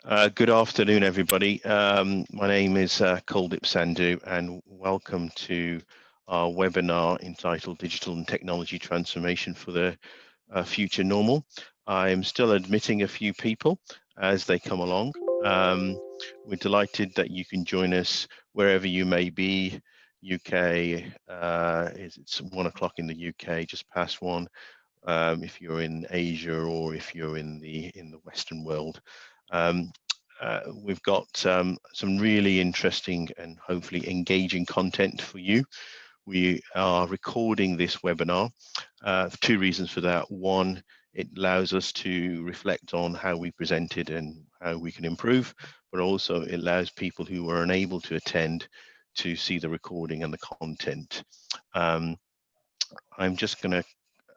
Good afternoon, everybody. My name is Kuldip Sandhu, and welcome to our webinar entitled Digital and Technology Transformation for the Future Normal. I'm still admitting a few people as they come along. We're delighted that you can join us wherever you may be. UK, it's 1 o'clock in the UK, just past 1. If you're in Asia or if you're in the Western world. We've got some really interesting and hopefully engaging content for you. We are recording this webinar for 2 reasons for that. One, it allows us to reflect on how we presented and how we can improve, but also it allows people who are unable to attend to see the recording and the content. I'm just going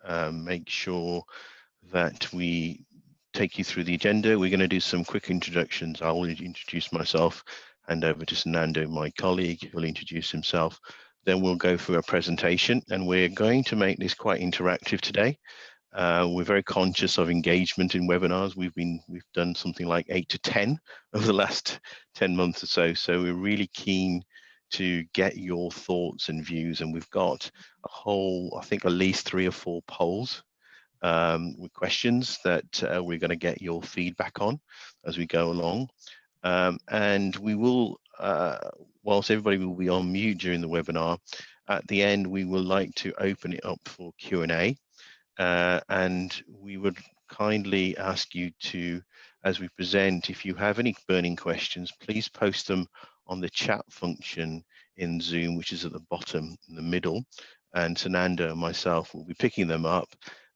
to make sure that we take you through the agenda. We're going to do some quick introductions. I'll introduce myself, hand over to Sunando, my colleague, who'll introduce himself. Then we'll go through a presentation, and we're going to make this quite interactive today. We're very conscious of engagement in webinars. We've done something like 8 to 10 over the last 10 months or so. So we're really keen to get your thoughts and views, and we've got a whole, I think, at least 3 or 4 polls with questions that we're going to get your feedback on as we go along. And we will, whilst everybody will be on mute during the webinar, at the end we will like to open it up for Q&A, and we would kindly ask you to, as we present, if you have any burning questions, please post them on the chat function in Zoom, which is at the bottom in the middle, and Sunando and myself will be picking them up,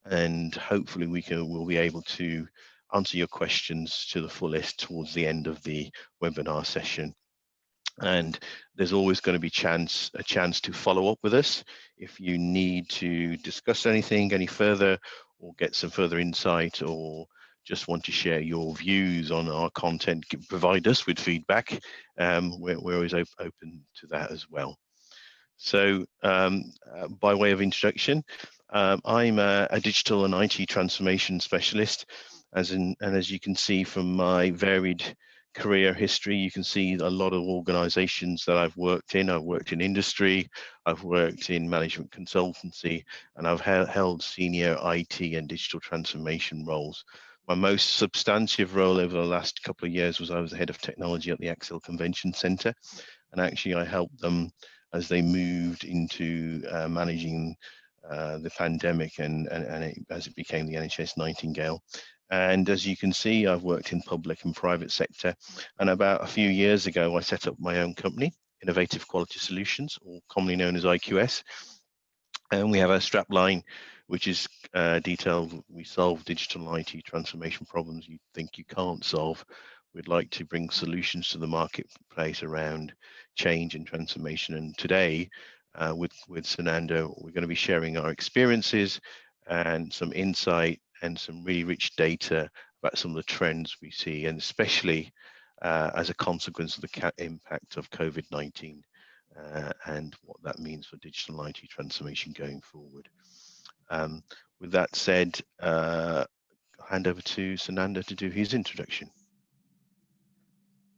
and hopefully we'll be able to answer your questions to the fullest towards the end of the webinar session. And there's always going to be a chance to follow up with us if you need to discuss anything any further, or get some further insight, or just want to share your views on our content, provide us with feedback. We're always open to that as well. So by way of introduction, I'm a digital and IT transformation specialist, and as you can see from my varied career history, you can see a lot of organizations that I've worked in. I've worked in industry, I've worked in management consultancy, and I've held senior IT and digital transformation roles. My most substantive role over the last couple of years was I was the head of technology at the Axel Convention Centre, and actually I helped them as they moved into managing the pandemic and as it became the NHS Nightingale. And as you can see, I've worked in public and private sector. And about a few years ago, I set up my own company, Innovative Quality Solutions, or commonly known as IQS. And we have a strapline, which is detailed. We solve digital IT transformation problems you think you can't solve. We'd like to bring solutions to the marketplace around change and transformation. And today, with Sunando, we're going to be sharing our experiences and some insight and some really rich data about some of the trends we see, and especially as a consequence of the impact of COVID-19 and what that means for digital IT transformation going forward. With that said, I'll hand over to Sunando to do his introduction.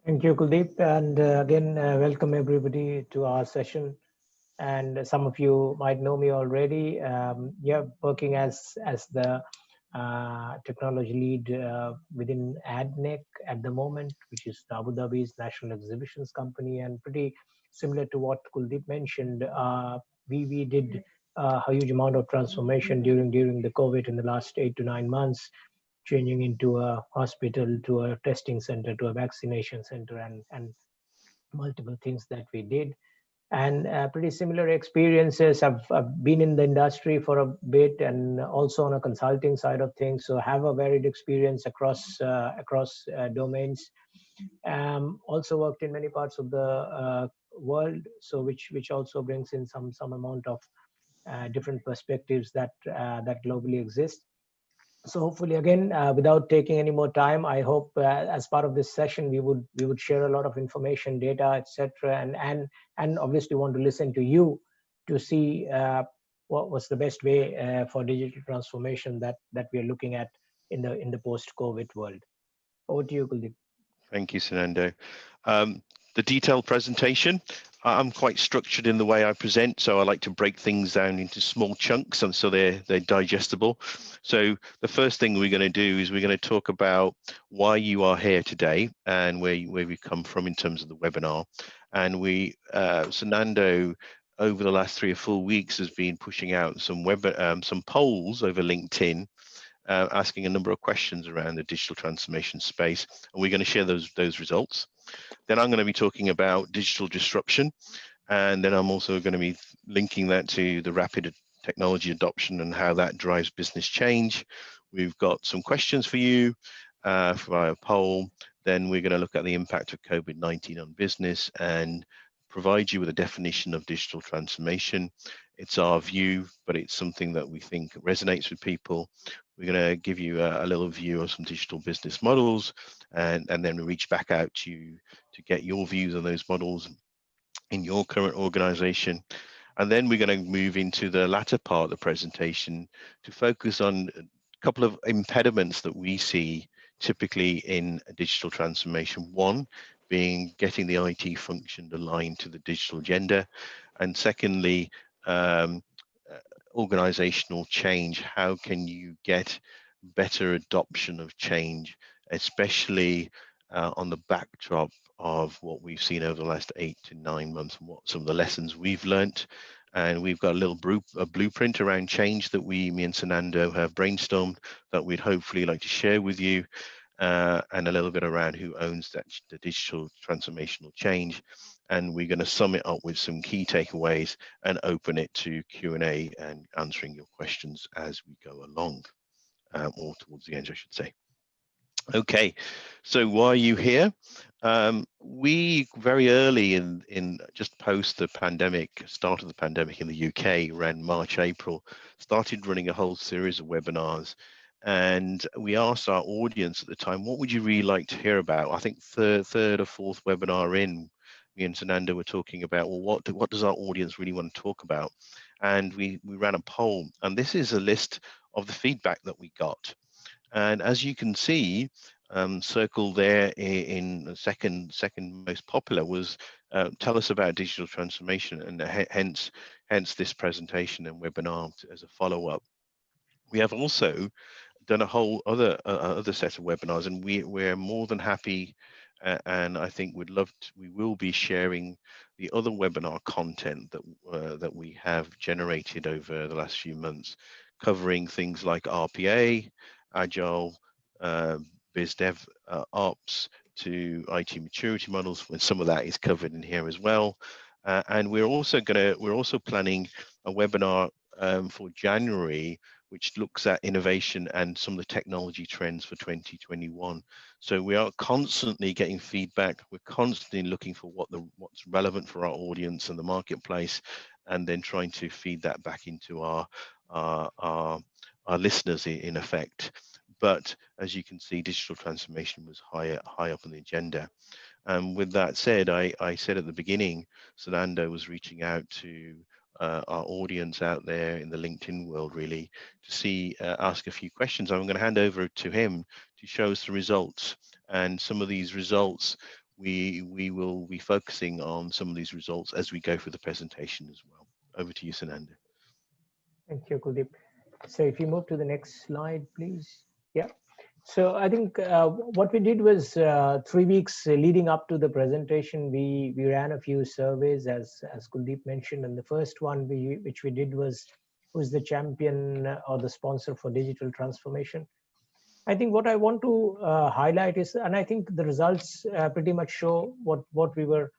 Thank you, Kuldip, and again, welcome everybody to our session. And some of you might know me already. Working as the technology lead within ADNEC at the moment, which is Abu Dhabi's national exhibitions company, and pretty similar to what Kuldip mentioned. We did a huge amount of transformation during the COVID in the last 8 to 9 months, changing into a hospital, to a testing center, to a vaccination center, and multiple things that we did. And pretty similar experiences. I've been in the industry for a bit, and also on a consulting side of things, so have a varied experience across domains. Also worked in many parts of the world, so which also brings in some amount of different perspectives that globally exist. So hopefully, again, without taking any more time, I hope as part of this session we would share a lot of information, data, etc., and obviously want to listen to you to see what was the best way for digital transformation that we are looking at in the post-COVID world. Over to you, Kuldip. Thank you, Sunando. The detailed presentation, I'm quite structured in the way I present, so I like to break things down into small chunks and so they're digestible. So the first thing we're going to do is we're going to talk about why you are here today and where we come from in terms of the webinar. And Sunando, over the last 3 or 4 weeks, has been pushing out some polls over LinkedIn, asking a number of questions around the digital transformation space, and we're going to share those results. Then I'm going to be talking about digital disruption, and then I'm also going to be linking that to the rapid technology adoption and how that drives business change. We've got some questions for you via poll. Then we're going to look at the impact of COVID-19 on business and provide you with a definition of digital transformation. It's our view, but it's something that we think resonates with people. We're going to give you a little view of some digital business models, and then we reach back out to you to get your views on those models in your current organization. And then we're going to move into the latter part of the presentation to focus on a couple of impediments that we see typically in a digital transformation. One being getting the IT function aligned to the digital agenda. And secondly, organizational change. How can you get better adoption of change, especially on the backdrop of what we've seen over the last 8 to 9 months and what some of the lessons we've learnt. And we've got a blueprint around change that me and Sunando have brainstormed that we'd hopefully like to share with you, and a little bit around who owns the digital transformational change. And we're going to sum it up with some key takeaways and open it to Q&A and answering your questions as we go along, or towards the end, I should say. Okay, so why are you here? We very early in just post the pandemic, start of the pandemic in the UK, around March, April, started running a whole series of webinars. And we asked our audience at the time, what would you really like to hear about? I think third or fourth webinar in, me and Sunando were talking about, well, what does our audience really want to talk about? And we ran a poll, and this is a list of the feedback that we got. And as you can see, circled there in the second most popular was tell us about digital transformation, and hence this presentation and webinar as a follow-up. We have also done a whole other set of webinars, and we're more than happy, and I think we will be sharing the other webinar content that we have generated over the last few months, covering things like RPA, Agile, biz dev ops, to IT maturity models, when some of that is covered in here as well. And we're also planning a webinar for January, which looks at innovation and some of the technology trends for 2021. So we are constantly getting feedback. We're constantly looking for what's relevant for our audience and the marketplace, and then trying to feed that back into our listeners in effect. But as you can see, digital transformation was high up on the agenda. With that said, I said at the beginning, Sunando was reaching out to our audience out there in the LinkedIn world, really, to ask a few questions. I'm going to hand over to him to show us the results. And some of these results, we will be focusing on some of these results as we go through the presentation as well. Over to you, Sunando. Thank you, Kuldip. So if you move to the next slide, please. Yeah. So I think what we did was 3 weeks leading up to the presentation, we ran a few surveys, as Kuldip mentioned, and the first one which we did was who's the champion or the sponsor for digital transformation. I think what I want to highlight is, and I think the results pretty much show what we were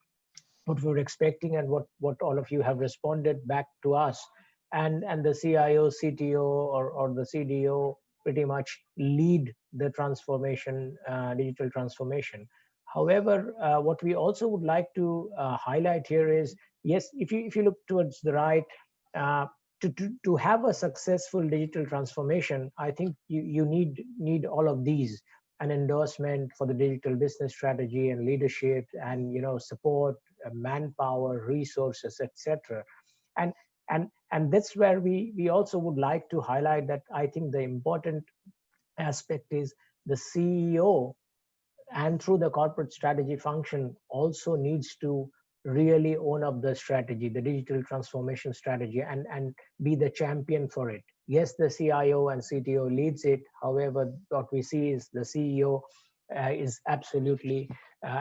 expecting and what all of you have responded back to us, and the CIO, CTO, or the CDO pretty much lead the transformation, digital transformation. However, what we also would like to highlight here is, yes, if you look towards the right, to have a successful digital transformation, I think you need all of these: an endorsement for the digital business strategy and leadership, and support, manpower, resources, etc. And that's where we also would like to highlight that I think the important aspect is the CEO and through the corporate strategy function also needs to really own up the strategy, the digital transformation strategy, and be the champion for it. Yes, the CIO and CTO leads it. However, what we see is the CEO is absolutely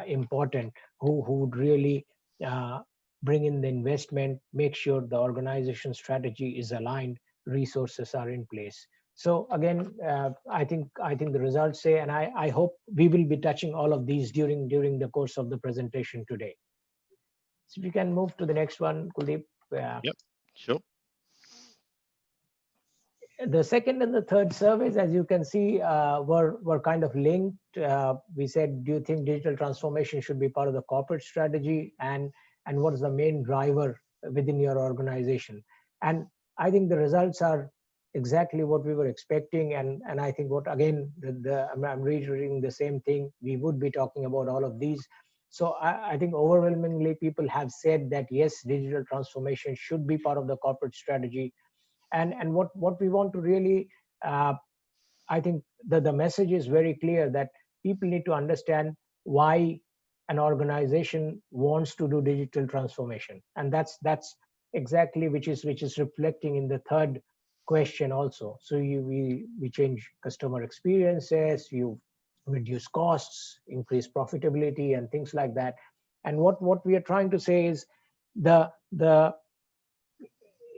important, who would really uh, bring in the investment, make sure the organization strategy is aligned, resources are in place. So again, I think the results say, and I hope we will be touching all of these during the course of the presentation today. So if you can move to the next one, Kuldip. Yep, sure. The second and the third surveys, as you can see, were kind of linked. We said, do you think digital transformation should be part of the corporate strategy, and what is the main driver within your organization? And I think the results are exactly what we were expecting, and I think what again I'm reiterating the same thing. We would be talking about all of these. So I think overwhelmingly people have said that yes, digital transformation should be part of the corporate strategy, and what we want to really uh, I think the message is very clear that people need to understand why an organization wants to do digital transformation, and that's exactly which is reflecting in the third question also. So we change customer experiences, you reduce costs, increase profitability, and things like that. And what we are trying to say is the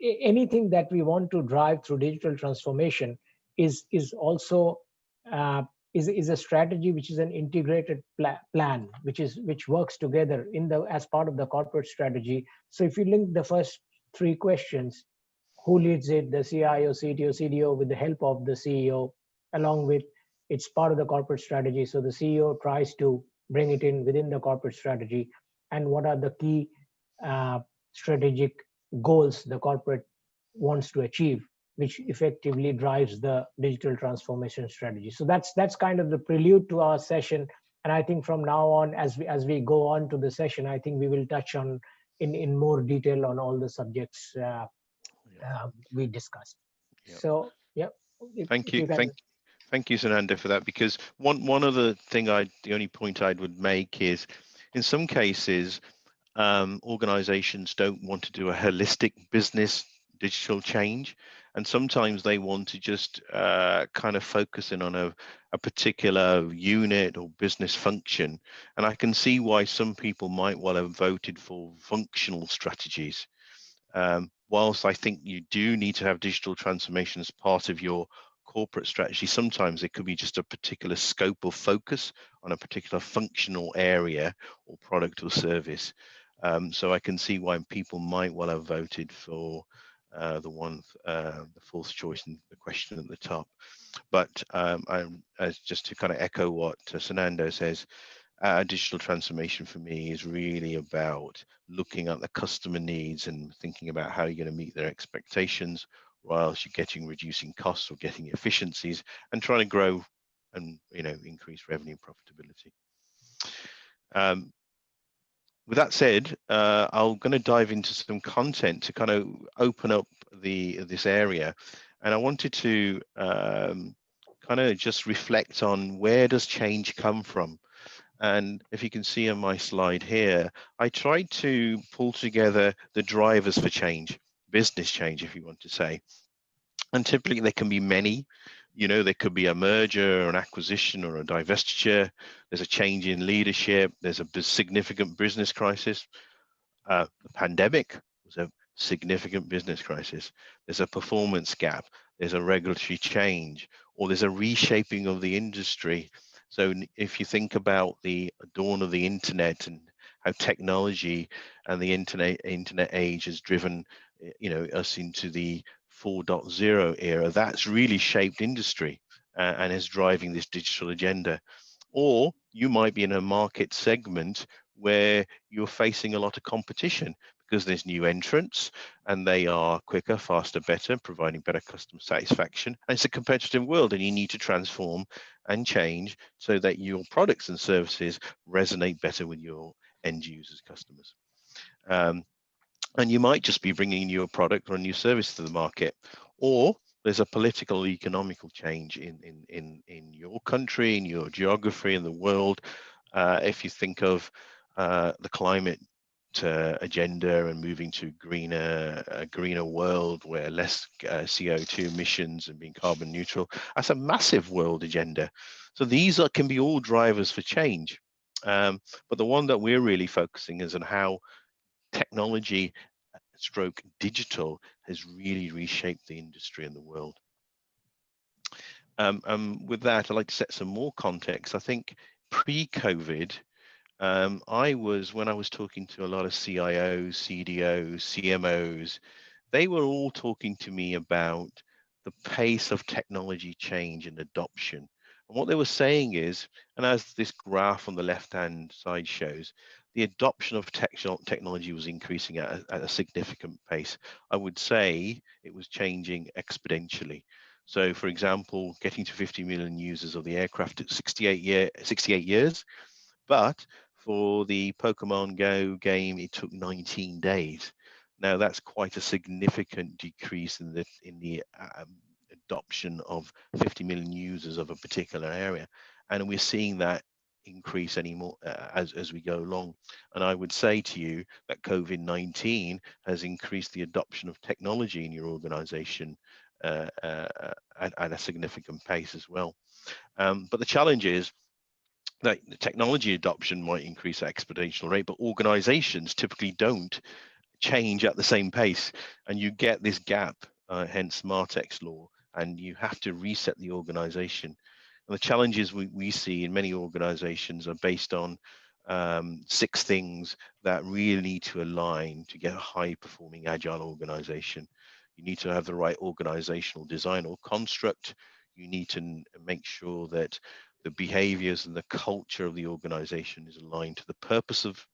anything that we want to drive through digital transformation is also uh, is a strategy which is an integrated plan which works together in the as part of the corporate strategy. So if you link the first three questions, who leads it, the CIO, CTO, CDO, with the help of the CEO, along with it's part of the corporate strategy. So the CEO tries to bring it in within the corporate strategy, and what are the key uh, strategic goals the corporate wants to achieve, which effectively drives the digital transformation strategy. So that's kind of the prelude to our session. And I think from now on, as we go on to the session, I think we will touch on in more detail on all the subjects we discussed. Yeah. So yeah, Thank if you. you can. Thank you, Sunando, for that. Because one other thing, the only point I would make is, in some cases, organizations don't want to do a holistic business digital change, and sometimes they want to just kind of focus in on a particular unit or business function. And I can see why some people might well have voted for functional strategies. Whilst I think you do need to have digital transformation as part of your corporate strategy, sometimes it could be just a particular scope of focus on a particular functional area or product or service. So I can see why people might well have voted for the fourth choice in the question at the top. But as just to kind of echo what Sunando says, digital transformation for me is really about looking at the customer needs and thinking about how you're going to meet their expectations, whilst you're reducing costs or getting efficiencies and trying to grow and increase revenue profitability. With that said, I'm going to dive into some content to kind of open up this area, and I wanted to kind of just reflect on, where does change come from? And if you can see on my slide here, I tried to pull together the drivers for change, business change, if you want to say. And typically there can be many. There could be a merger or an acquisition or a divestiture. There's a change in leadership. There's a significant business crisis. The pandemic was a significant business crisis. There's a performance gap. There's a regulatory change, or there's a reshaping of the industry. So if you think about the dawn of the internet and how technology and the internet age has driven us into the 4.0 era, that's really shaped industry and is driving this digital agenda. Or you might be in a market segment where you're facing a lot of competition because there's new entrants and they are quicker, faster, better, providing better customer satisfaction. And it's a competitive world, and you need to transform and change so that your products and services resonate better with your end users, customers. And you might just be bringing a new product or a new service to the market, or there's a political, economical change in your country, in your geography, in the world. If you think of the climate agenda and moving to a greener world where less CO2 emissions and being carbon neutral, that's a massive world agenda. So these can be all drivers for change. But the one that we're really focusing is on how technology stroke digital has really reshaped the industry and the world. With that, I'd like to set some more context. I think pre-COVID, when I was talking to a lot of CIOs, CDOs, CMOs, they were all talking to me about the pace of technology change and adoption. And what they were saying is, and as this graph on the left-hand side shows, the adoption of technology was increasing at a significant pace. I would say it was changing exponentially. So, for example, getting to 50 million users of the aircraft took 68 years, but for the Pokemon Go game, it took 19 days. Now that's quite a significant decrease in the adoption of 50 million users of a particular area, and we're seeing that increase anymore as we go along. And I would say to you that COVID-19 has increased the adoption of technology in your organization at a significant pace as well. But the challenge is that the technology adoption might increase at exponential rate, but organizations typically don't change at the same pace, and you get this gap, hence Martech's law, and you have to reset the organization. And the challenges we see in many organizations are based on 6 things that really need to align to get a high performing agile organization. You need to have the right organizational design or construct. You need to make sure that the behaviors and the culture of the organization is aligned to the purpose of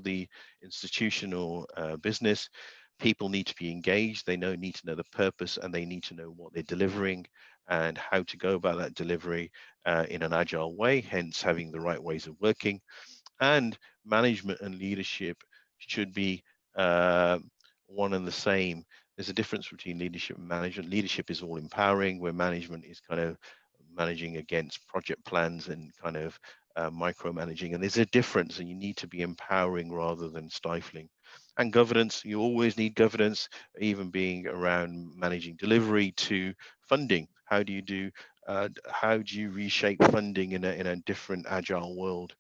the institution or business. People need to be engaged. They need to know the purpose, and they need to know what they're delivering and how to go about that delivery in an agile way, hence having the right ways of working. And management and leadership should be one and the same. There's a difference between leadership and management. Leadership is all empowering, where management is kind of managing against project plans and kind of micromanaging. And there's a difference, and you need to be empowering rather than stifling. And governance, you always need governance, even being around managing delivery to funding. How do you reshape funding in a different agile world?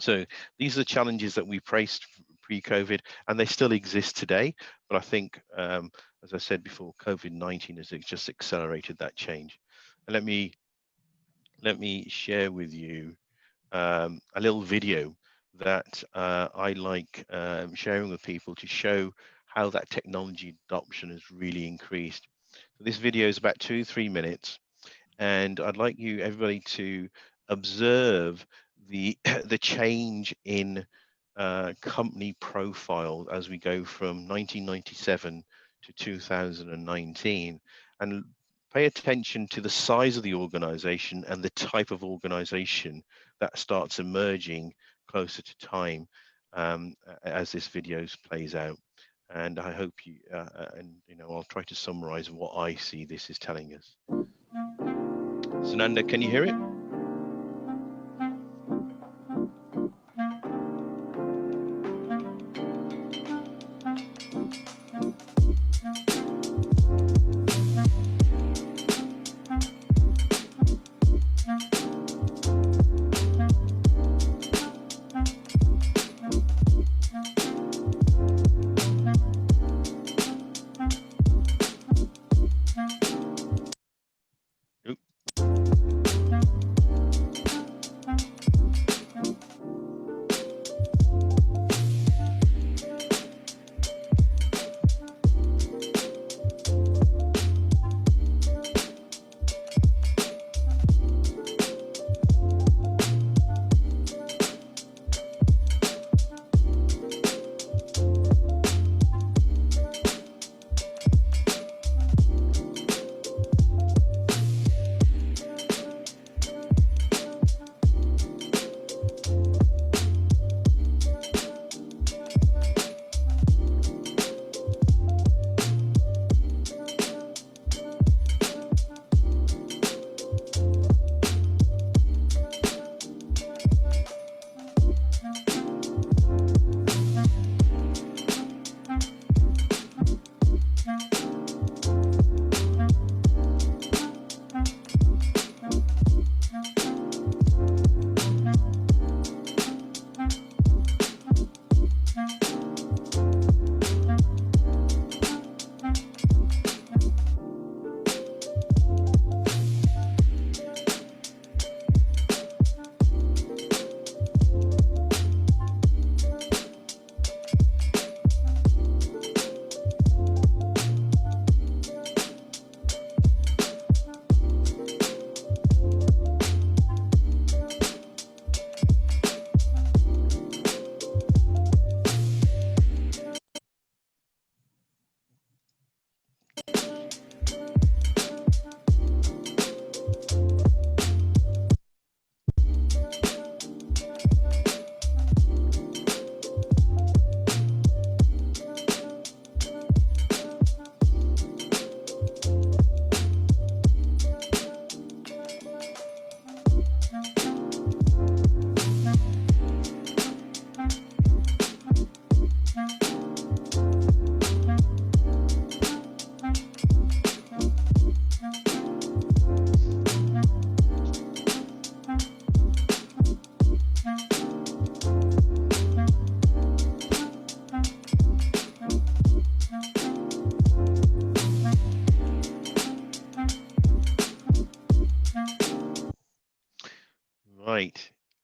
So these are the challenges that we faced pre-COVID, and they still exist today. But I think, as I said before, COVID-19 has just accelerated that change. And let me share with you a little video that I like sharing with people to show how that technology adoption has really increased. So this video is about 2-3 minutes, and I'd like everybody to observe the the change in company profile as we go from 1997 to 2019, and pay attention to the size of the organization and the type of organization that starts emerging closer to time as this video plays out. And I hope I'll try to summarize what I see this is telling us. Sunando, can you hear it?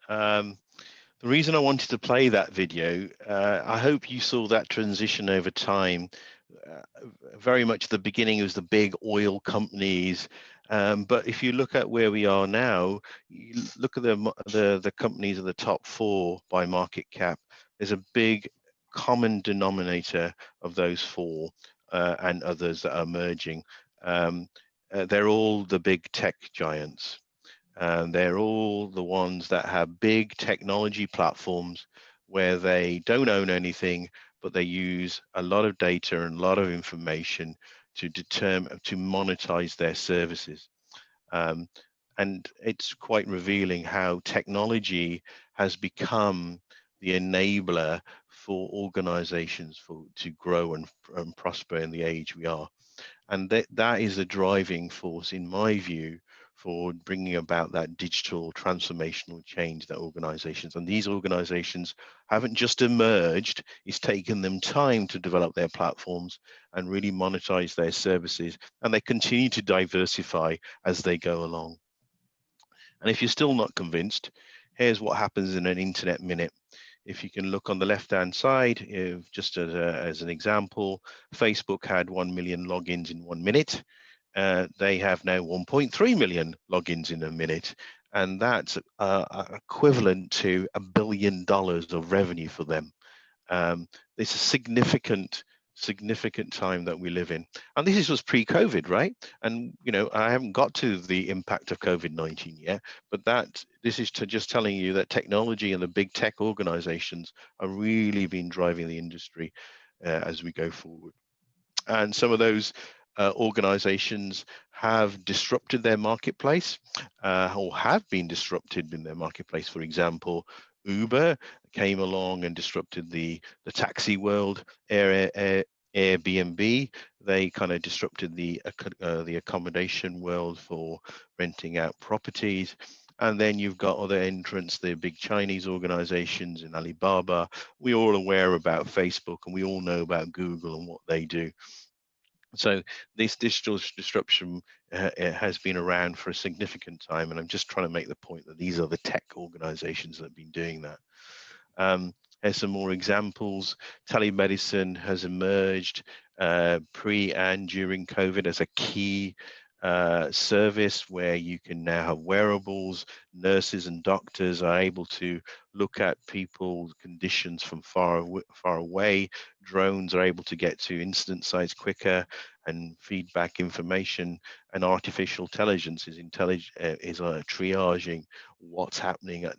The reason I wanted to play that video, I hope you saw that transition over time. Uh, Very much the beginning was the big oil companies, but if you look at where we are now, you look at the companies of the top four by market cap. There's a big common denominator of those four and others that are emerging. They're all the big tech giants. And they're all the ones that have big technology platforms where they don't own anything, but they use a lot of data and a lot of information to monetize their services. Um, and it's quite revealing how technology has become the enabler for organizations to grow and prosper in the age we are. And that is a driving force, in my view, for bringing about that digital transformational change that organizations, and these organizations haven't just emerged, it's taken them time to develop their platforms and really monetize their services, and they continue to diversify as they go along. And if you're still not convinced, here's what happens in an internet minute. If you can look on the left-hand side, just as an example, Facebook had 1 million logins in 1 minute. They have now 1.3 million logins in a minute. And that's equivalent to $1 billion of revenue for them. It's a significant time that we live in, and this was pre-COVID, right? And I haven't got to the impact of COVID-19 yet, but this is just telling you that technology and the big tech organizations are really been driving the industry as we go forward. And some of those organizations have disrupted their marketplace or have been disrupted in their marketplace. For example, Uber came along and disrupted the taxi world. Airbnb, they kind of disrupted the accommodation world for renting out properties. And then you've got other entrants, the big Chinese organizations in Alibaba. We're all aware about Facebook, and we all know about Google and what they do. So this digital disruption has been around for a significant time, and I'm just trying to make the point that these are the tech organizations that have been doing that. Here's some more examples. Telemedicine has emerged pre and during COVID as a key service where you can now have wearables. Nurses and doctors are able to look at people's conditions from far away. Drones are able to get to incident sites quicker and feedback information. And artificial intelligence is triaging what's happening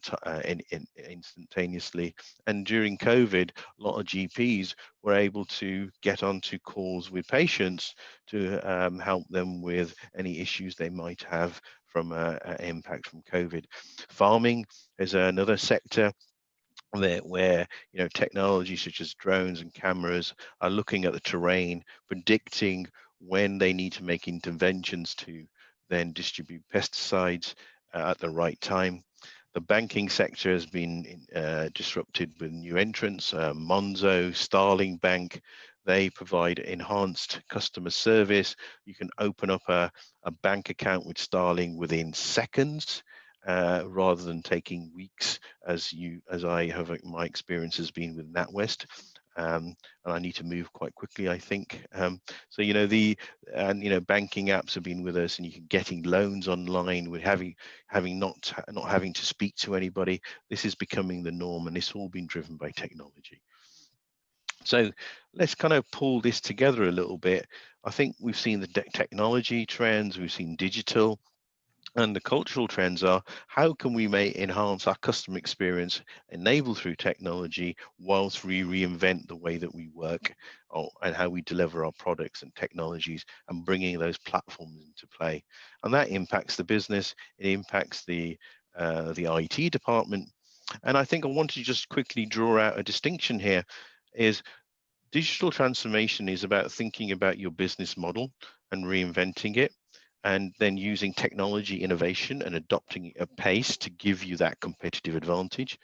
instantaneously. And during COVID, a lot of GPs were able to get onto calls with patients to help them with any issues they might have from an impact from COVID. Farming is another sector where technology such as drones and cameras are looking at the terrain, predicting when they need to make interventions to then distribute pesticides at the right time. The banking sector has been disrupted with new entrants. Monzo, Starling Bank, they provide enhanced customer service. You can open up a bank account with Starling within seconds. Rather than taking weeks, as I have my experience has been with NatWest, and I need to move quite quickly, I think. So banking apps have been with us, and you can getting loans online with not having to speak to anybody. This is becoming the norm, and it's all been driven by technology. So let's kind of pull this together a little bit. I think we've seen the technology trends, we've seen digital. And the cultural trends are, how can we enhance our customer experience enabled through technology whilst we reinvent the way that we work and how we deliver our products and technologies, and bringing those platforms into play. And that impacts the business, it impacts the IT department. And I think I want to just quickly draw out a distinction here is digital transformation is about thinking about your business model and reinventing it, and then using technology innovation and adopting it at pace to give you that competitive advantage.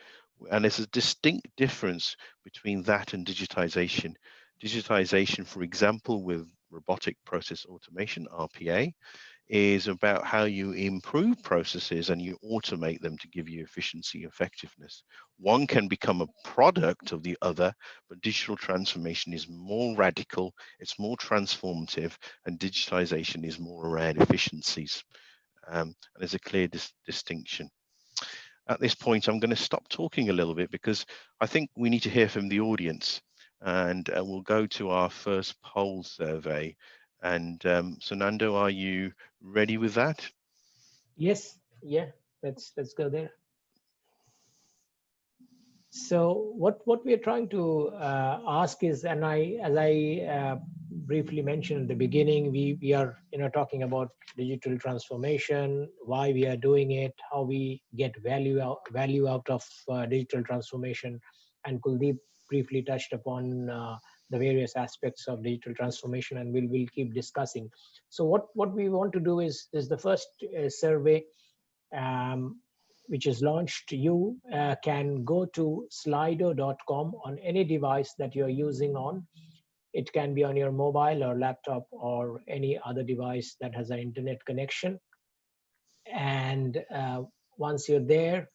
And there's a distinct difference between that and digitization. Digitization, for example, with robotic process automation, RPA, is about how you improve processes and you automate them to give you efficiency, effectiveness. One can become a product of the other, but digital transformation is more radical, it's more transformative, and digitization is more around efficiencies. And there's a clear distinction. At this point, I'm going to stop talking a little bit because I think we need to hear from the audience, and we'll go to our first poll survey. And Sunando, are you ready with that? Yes, yeah, let's go there. So what we are trying to ask is, and as I briefly mentioned at the beginning, we are talking about digital transformation, why we are doing it, how we get value out of digital transformation, and Kuldip briefly touched upon the various aspects of digital transformation, and we'll keep discussing. So what we want to do is the first survey. Which is launched, you can go to slido.com on any device that you're using on. It can be on your mobile or laptop or any other device that has an internet connection. And once you're there,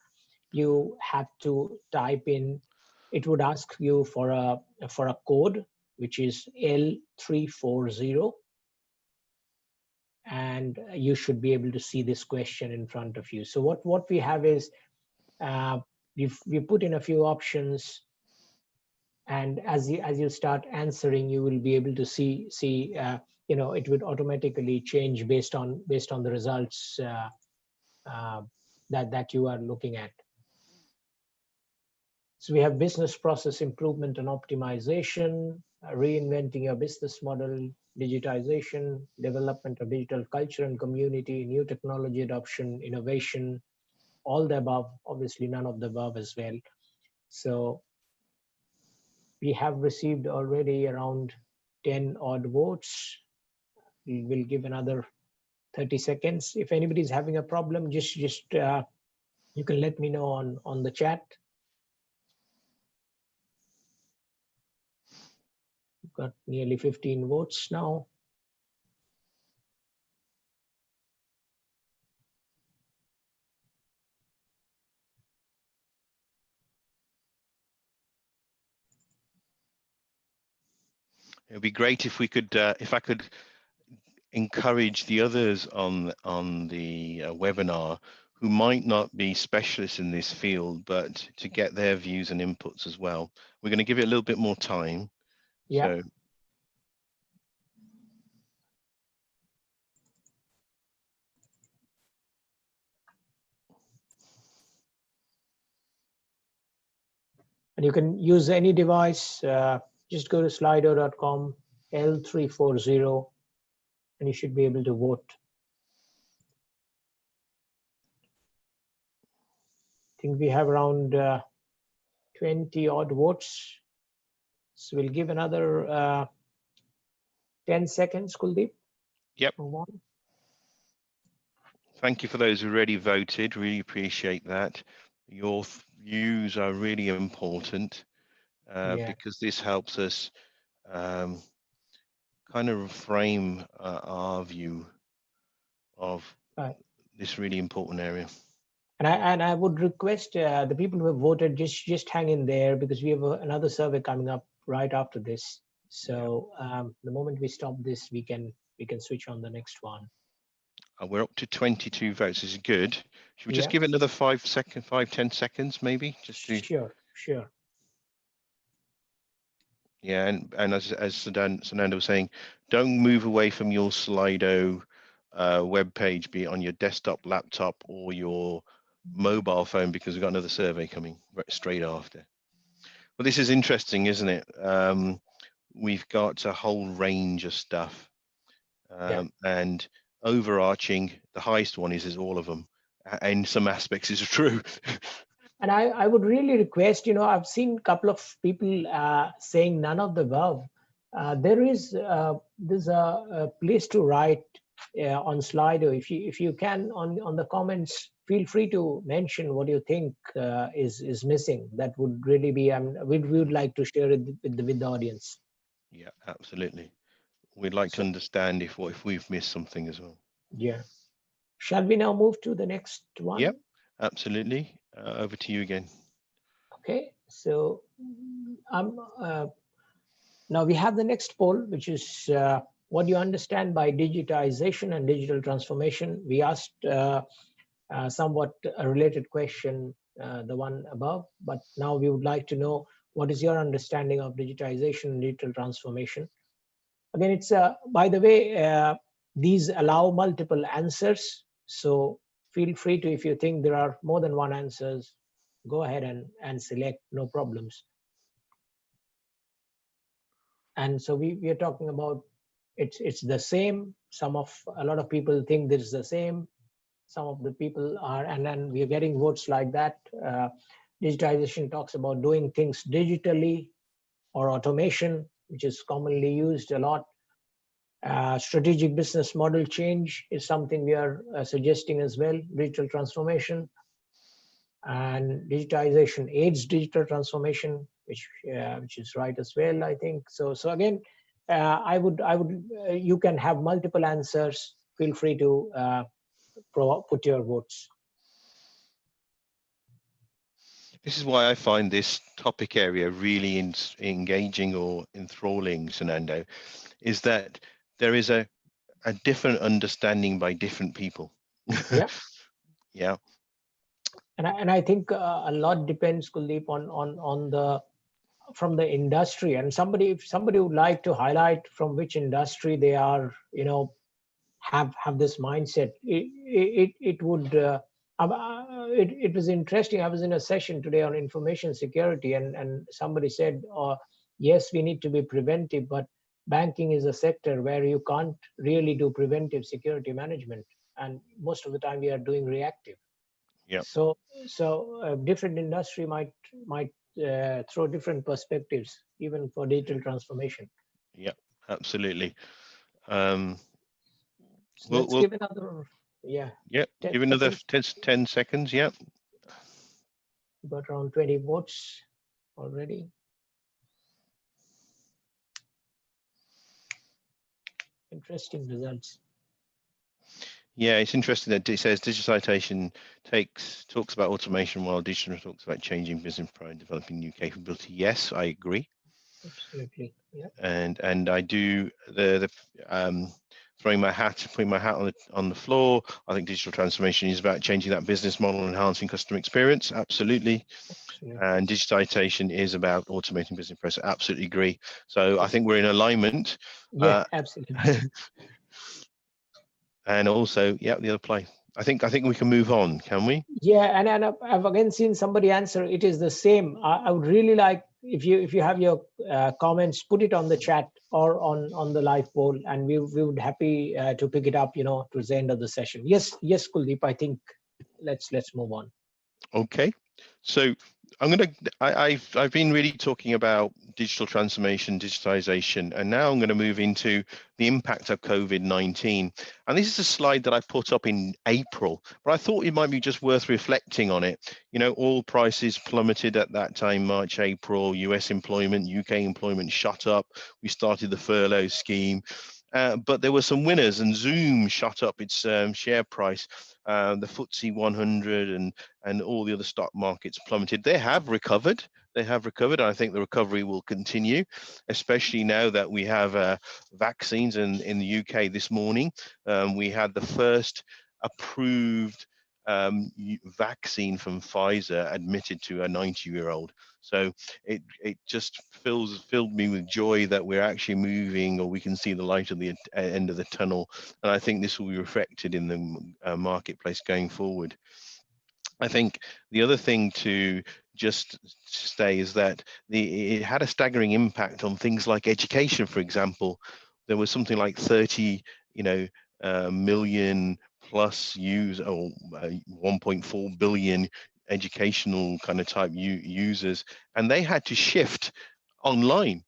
you have to type in, it would ask you for a code, which is L340. And you should be able to see this question in front of you. So what we have is, we put in a few options, and as you start answering, you will be able to see it would automatically change based on the results uh, that you are looking at. So we have business process improvement and optimization, reinventing your business model, digitization, development of digital culture and community, new technology adoption, innovation, all the above, obviously none of the above as well. So we have received already around 10 odd votes. We will give another 30 seconds. If anybody is having a problem, just you can let me know on the chat. We've got nearly 15 votes now. It would be great if we could, if I could encourage the others on the webinar who might not be specialists in this field, but to get their views and inputs as well. We're going to give it a little bit more time. Yeah. So. And you can use any device. Just go to slido.com, L340, and you should be able to vote. I think we have around 20 odd votes. So we'll give another 10 seconds, Kuldip. Yep. Move on. Thank you for those who already voted. Really appreciate that. Your views are really important because this helps us kind of frame our view of this really important area. And I would request the people who have voted, just hang in there, because we have another survey coming up right after this. So the moment we stop this, we can switch on the next one. We're up to 22 votes. This is good. Should we just give it another 10 seconds, maybe? Just to... Sure. Yeah, and as Sunando was saying, don't move away from your Slido web page, be it on your desktop, laptop, or your mobile phone, because we've got another survey coming straight after. Well, this is interesting, isn't it? We've got a whole range of stuff, and overarching, the highest one is all of them. In some aspects is true. And I would really request, I've seen a couple of people saying none of the above. There's a place to write on Slido. If you can, on the comments, feel free to mention what you think is missing. That would really be, we would like to share it with the audience. Yeah, absolutely. We'd like to understand if we've missed something as well. Yeah. Shall we now move to the next one? Yep, absolutely. Over to you again. Okay. So now we have the next poll, which is what do you understand by digitization and digital transformation? We asked somewhat a related question, the one above, but now we would like to know what is your understanding of digitization and digital transformation? Again, it's by the way, these allow multiple answers. So feel free to, if you think there are more than one answers, go ahead and select, no problems. And so we are talking about it's the same. A lot of people think this is the same. Some of the people are, and then we are getting votes like that. Digitization talks about doing things digitally, or automation, which is commonly used a lot. Strategic business model change is something we are suggesting as well. Digital transformation and digitization aids digital transformation, which is right as well, I think. So again, you can have multiple answers. Feel free to put your votes. This is why I find this topic area really engaging or enthralling, Sunando, is that there is a different understanding by different people. Yeah. Yeah. And I think a lot depends, Kuldip, on the from the industry. And if somebody would like to highlight from which industry they are, have this mindset, it would. It was interesting. I was in a session today on information security, and somebody said, yes, we need to be preventive, but banking is a sector where you can't really do preventive security management, and most of the time we are doing reactive. Yeah. So a different industry might throw different perspectives, even for digital transformation. Yeah, absolutely. So We'll, let's we'll give another, yeah, yeah, 10 give another seconds. 10 seconds. Yeah. We got around 20 votes already. Interesting results. Yeah, it's interesting that it says digitization talks about automation while digital talks about changing business and developing new capability. Yes, I agree. Absolutely. Yeah. And I do the putting my hat on the floor. I think digital transformation is about changing that business model and enhancing customer experience. Absolutely. Absolutely. And digitization is about automating business process. Absolutely agree. So I think we're in alignment. Yeah, absolutely. And also, yeah, the other play. I think we can move on, can we? Yeah, and I've again seen somebody answer. It is the same. I would really like, if you have your comments, put it on the chat or on the live poll, and we would happy to pick it up, towards the end of the session. Yes, Kuldip. I think let's move on. Okay, so I've been really talking about digital transformation, digitization, and now I'm going to move into the impact of COVID-19. And this is a slide that I put up in April, but I thought it might be just worth reflecting on it. Oil prices plummeted at that time, March, April. US employment, UK employment shot up. We started the furlough scheme. But there were some winners, and Zoom shot up its share price. The FTSE 100 and all the other stock markets plummeted. They have recovered. And I think the recovery will continue, especially now that we have vaccines in the UK this morning. We had the first approved vaccine from Pfizer admitted to a 90-year-old. So it just filled me with joy that we're actually moving, or we can see the light at the end of the tunnel. And I think this will be reflected in the marketplace going forward. I think the other thing to just say is that it had a staggering impact on things like education, for example. There was something like 30, million plus or 1.4 billion educational kind of type users, and they had to shift online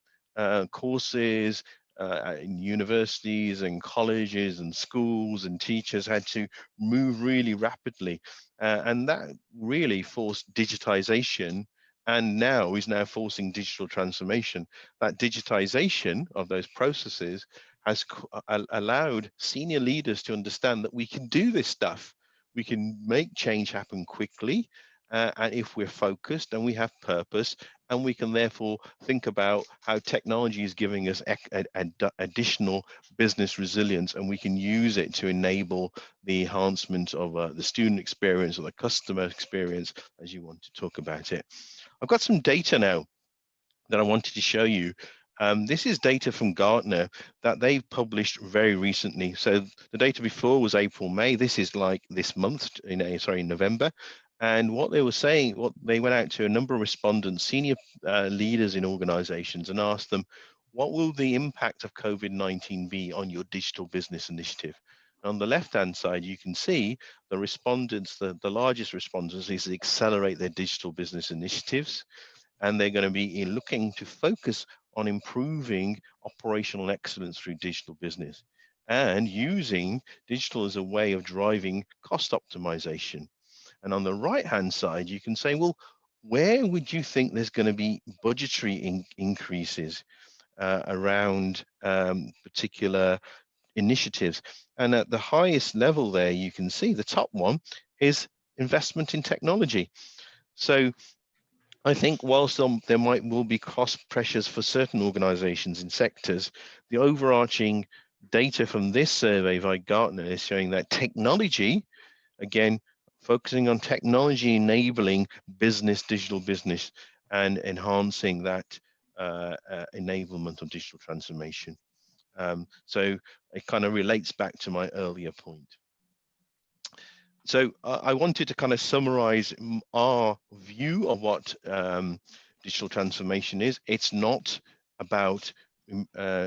courses. In universities and colleges and schools and teachers had to move really rapidly, and that really forced digitization, and is now forcing digital transformation. That digitization of those processes has allowed senior leaders to understand that we can do this stuff. We can make change happen quickly, and if we're focused and we have purpose, and we can therefore think about how technology is giving us additional business resilience, and we can use it to enable the enhancement of the student experience or the customer experience, as you want to talk about it. I've got some data now that I wanted to show you. This is data from Gartner that they've published very recently. So the data before was April, May. This is like this month, in November. And what they were saying, what they went out to a number of respondents, senior leaders in organizations, and asked them, what will the impact of COVID-19 be on your digital business initiative? On the left-hand side, you can see the respondents, the largest respondents is to accelerate their digital business initiatives. And they're going to be looking to focus on improving operational excellence through digital business and using digital as a way of driving cost optimization. And on the right-hand side, you can say, well, where would you think there's going to be budgetary increases around particular initiatives? And at the highest level there, you can see the top one is investment in technology. So I think whilst there will be cost pressures for certain organizations and sectors, the overarching data from this survey by Gartner is showing that technology, again, focusing on technology enabling business, digital business, and enhancing that enablement of digital transformation. So it kind of relates back to my earlier point. So I wanted to kind of summarize our view of what digital transformation is. It's not about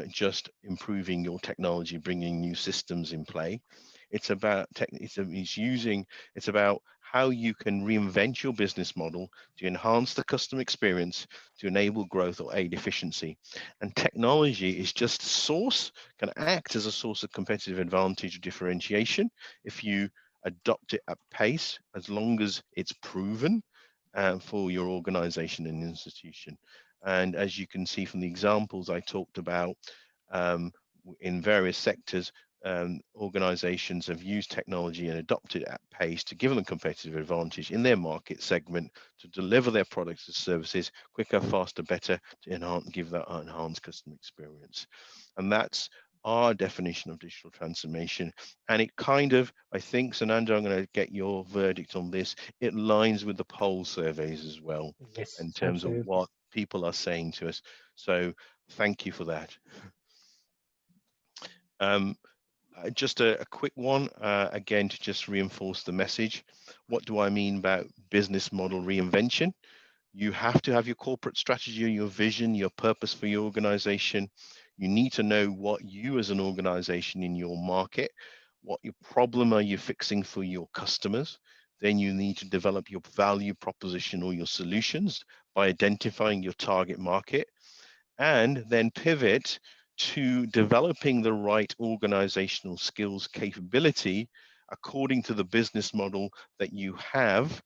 just improving your technology, bringing new systems in play. It's about it's about how you can reinvent your business model to enhance the customer experience, to enable growth or aid efficiency. And technology is just a source, can act as a source of competitive advantage or differentiation if you adopt it at pace, as long as it's proven for your organization and institution. And as you can see from the examples I talked about, in various sectors, organizations have used technology and adopted it at pace to give them a competitive advantage in their market segment to deliver their products and services quicker, faster, better, to give that enhanced customer experience. And that's our definition of digital transformation. And it kind of, I think, Sunando, I'm going to get your verdict on this. It aligns with the poll surveys as well, Yes, in terms of absolutely. what people are saying to us. So thank you for that. Just a quick one, again, to just reinforce the message. What do I mean about business model reinvention? You have to have your corporate strategy, your vision, your purpose for your organization. You need to know what you as an organization in your market, what your problem are you fixing for your customers. Then you need to develop your value proposition or your solutions by identifying your target market, and then pivot to developing the right organizational skills capability according to the business model that you have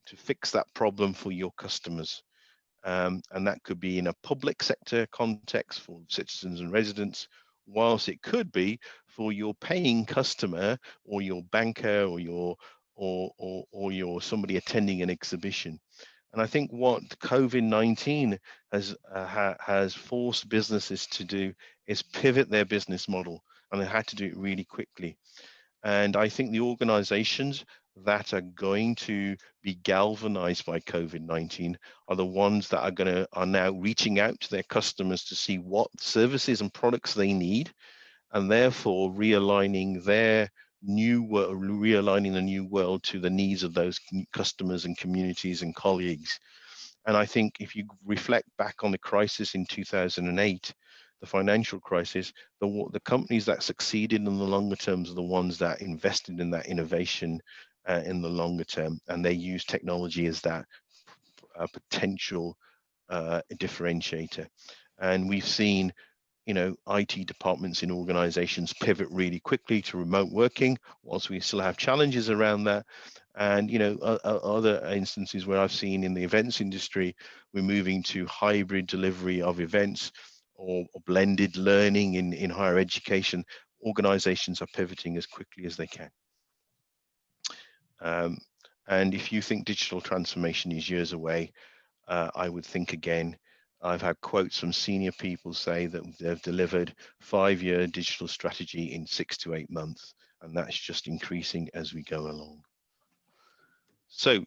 to fix that problem for your customers. And that could be in a public sector context for citizens and residents, whilst it could be for your paying customer or your banker or your somebody attending an exhibition. And I think what COVID-19 has forced businesses to do is pivot their business model, and they had to do it really quickly. And I think the organizations that are going to be galvanized by COVID-19 are the ones that are now reaching out to their customers to see what services and products they need, and therefore realigning the new world to the needs of those customers and communities and colleagues. And I think if you reflect back on the crisis in 2008, the financial crisis, the companies that succeeded in the longer terms are the ones that invested in that innovation in the longer term, and they use technology as that potential differentiator. And we've seen, IT departments in organizations pivot really quickly to remote working, whilst we still have challenges around that. And, other instances where I've seen in the events industry, we're moving to hybrid delivery of events, or blended learning in higher education, organizations are pivoting as quickly as they can. And if you think digital transformation is years away, I would think again. I've had quotes from senior people say that they've delivered 5-year digital strategy in 6 to 8 months, and that's just increasing as we go along. So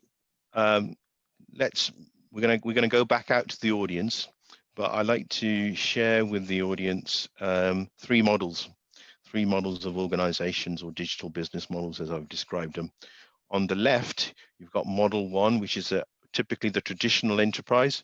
we're gonna go back out to the audience, but I like to share with the audience 3 models of organizations or digital business models as I've described them. On the left, you've got model 1, which is typically the traditional enterprise,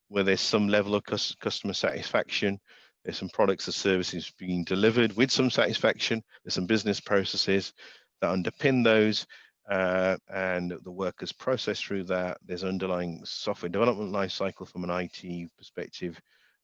where there's some level of customer satisfaction. There's some products or services being delivered with some satisfaction. There's some business processes that underpin those, and the workers process through that. There's underlying software development lifecycle from an IT perspective,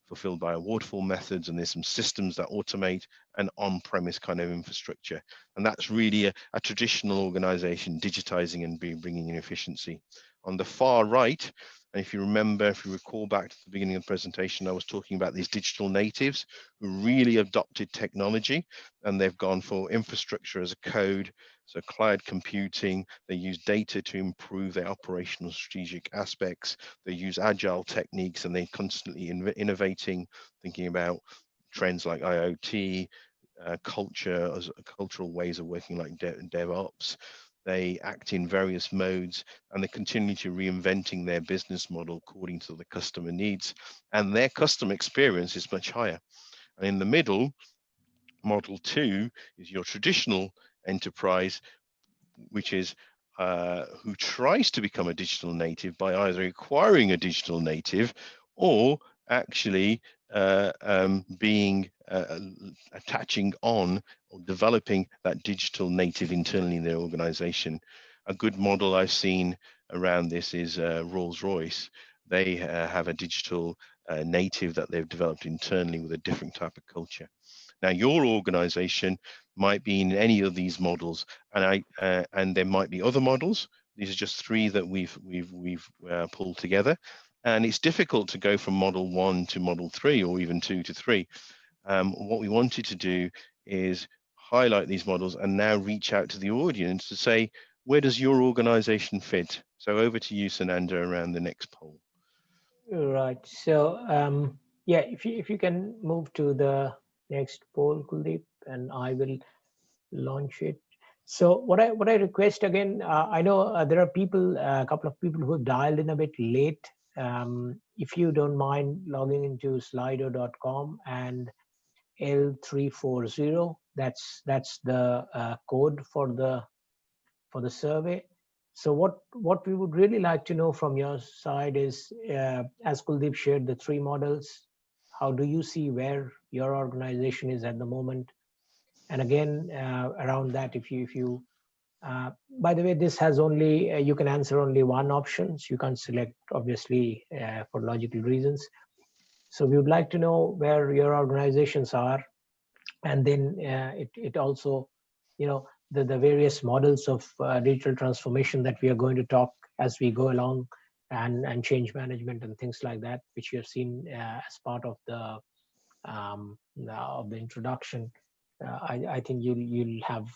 fulfilled by waterfall methods, and there's some systems that automate an on-premise kind of infrastructure. And that's really a traditional organization digitizing and bringing in efficiency. On the far right, and if you remember, if you recall back to the beginning of the presentation, I was talking about these digital natives who really adopted technology, and they've gone for infrastructure as a code, so cloud computing. They use data to improve their operational strategic aspects. They use agile techniques, and they're constantly innovating, thinking about trends like IoT, cultural ways of working like DevOps. They act in various modes, and they continue to reinventing their business model according to the customer needs, and their customer experience is much higher. And in the middle, model 2 is your traditional enterprise, which is who tries to become a digital native by either acquiring a digital native or actually attaching on or developing that digital native internally in their organization. A good model I've seen around this is Rolls-Royce. They have a digital native that they've developed internally with a different type of culture. Now, your organization might be in any of these models, and there might be other models. These are just 3 that we've pulled together, and it's difficult to go from model 1 to model 3 or even 2 to 3. What we wanted to do is highlight these models and now reach out to the audience to say, where does your organization fit? So over to you, Sunando, around the next poll. Right. So yeah, if you can move to the next poll, Kuldip, and I will launch it. So what I request again, I know there are people, a couple of people who have dialed in a bit late. If you don't mind logging into slido.com and L340, that's the code for the survey. So what we would really like to know from your side is, as Kuldip shared the 3 models, how do you see where your organization is at the moment? And again, around that, if you by the way, this has only, you can answer only one option. So you can't select, obviously, for logical reasons. So we would like to know where your organizations are. And then it also, the various models of digital transformation that we are going to talk as we go along, and change management and things like that, which you have seen as part of the introduction. I think you'll have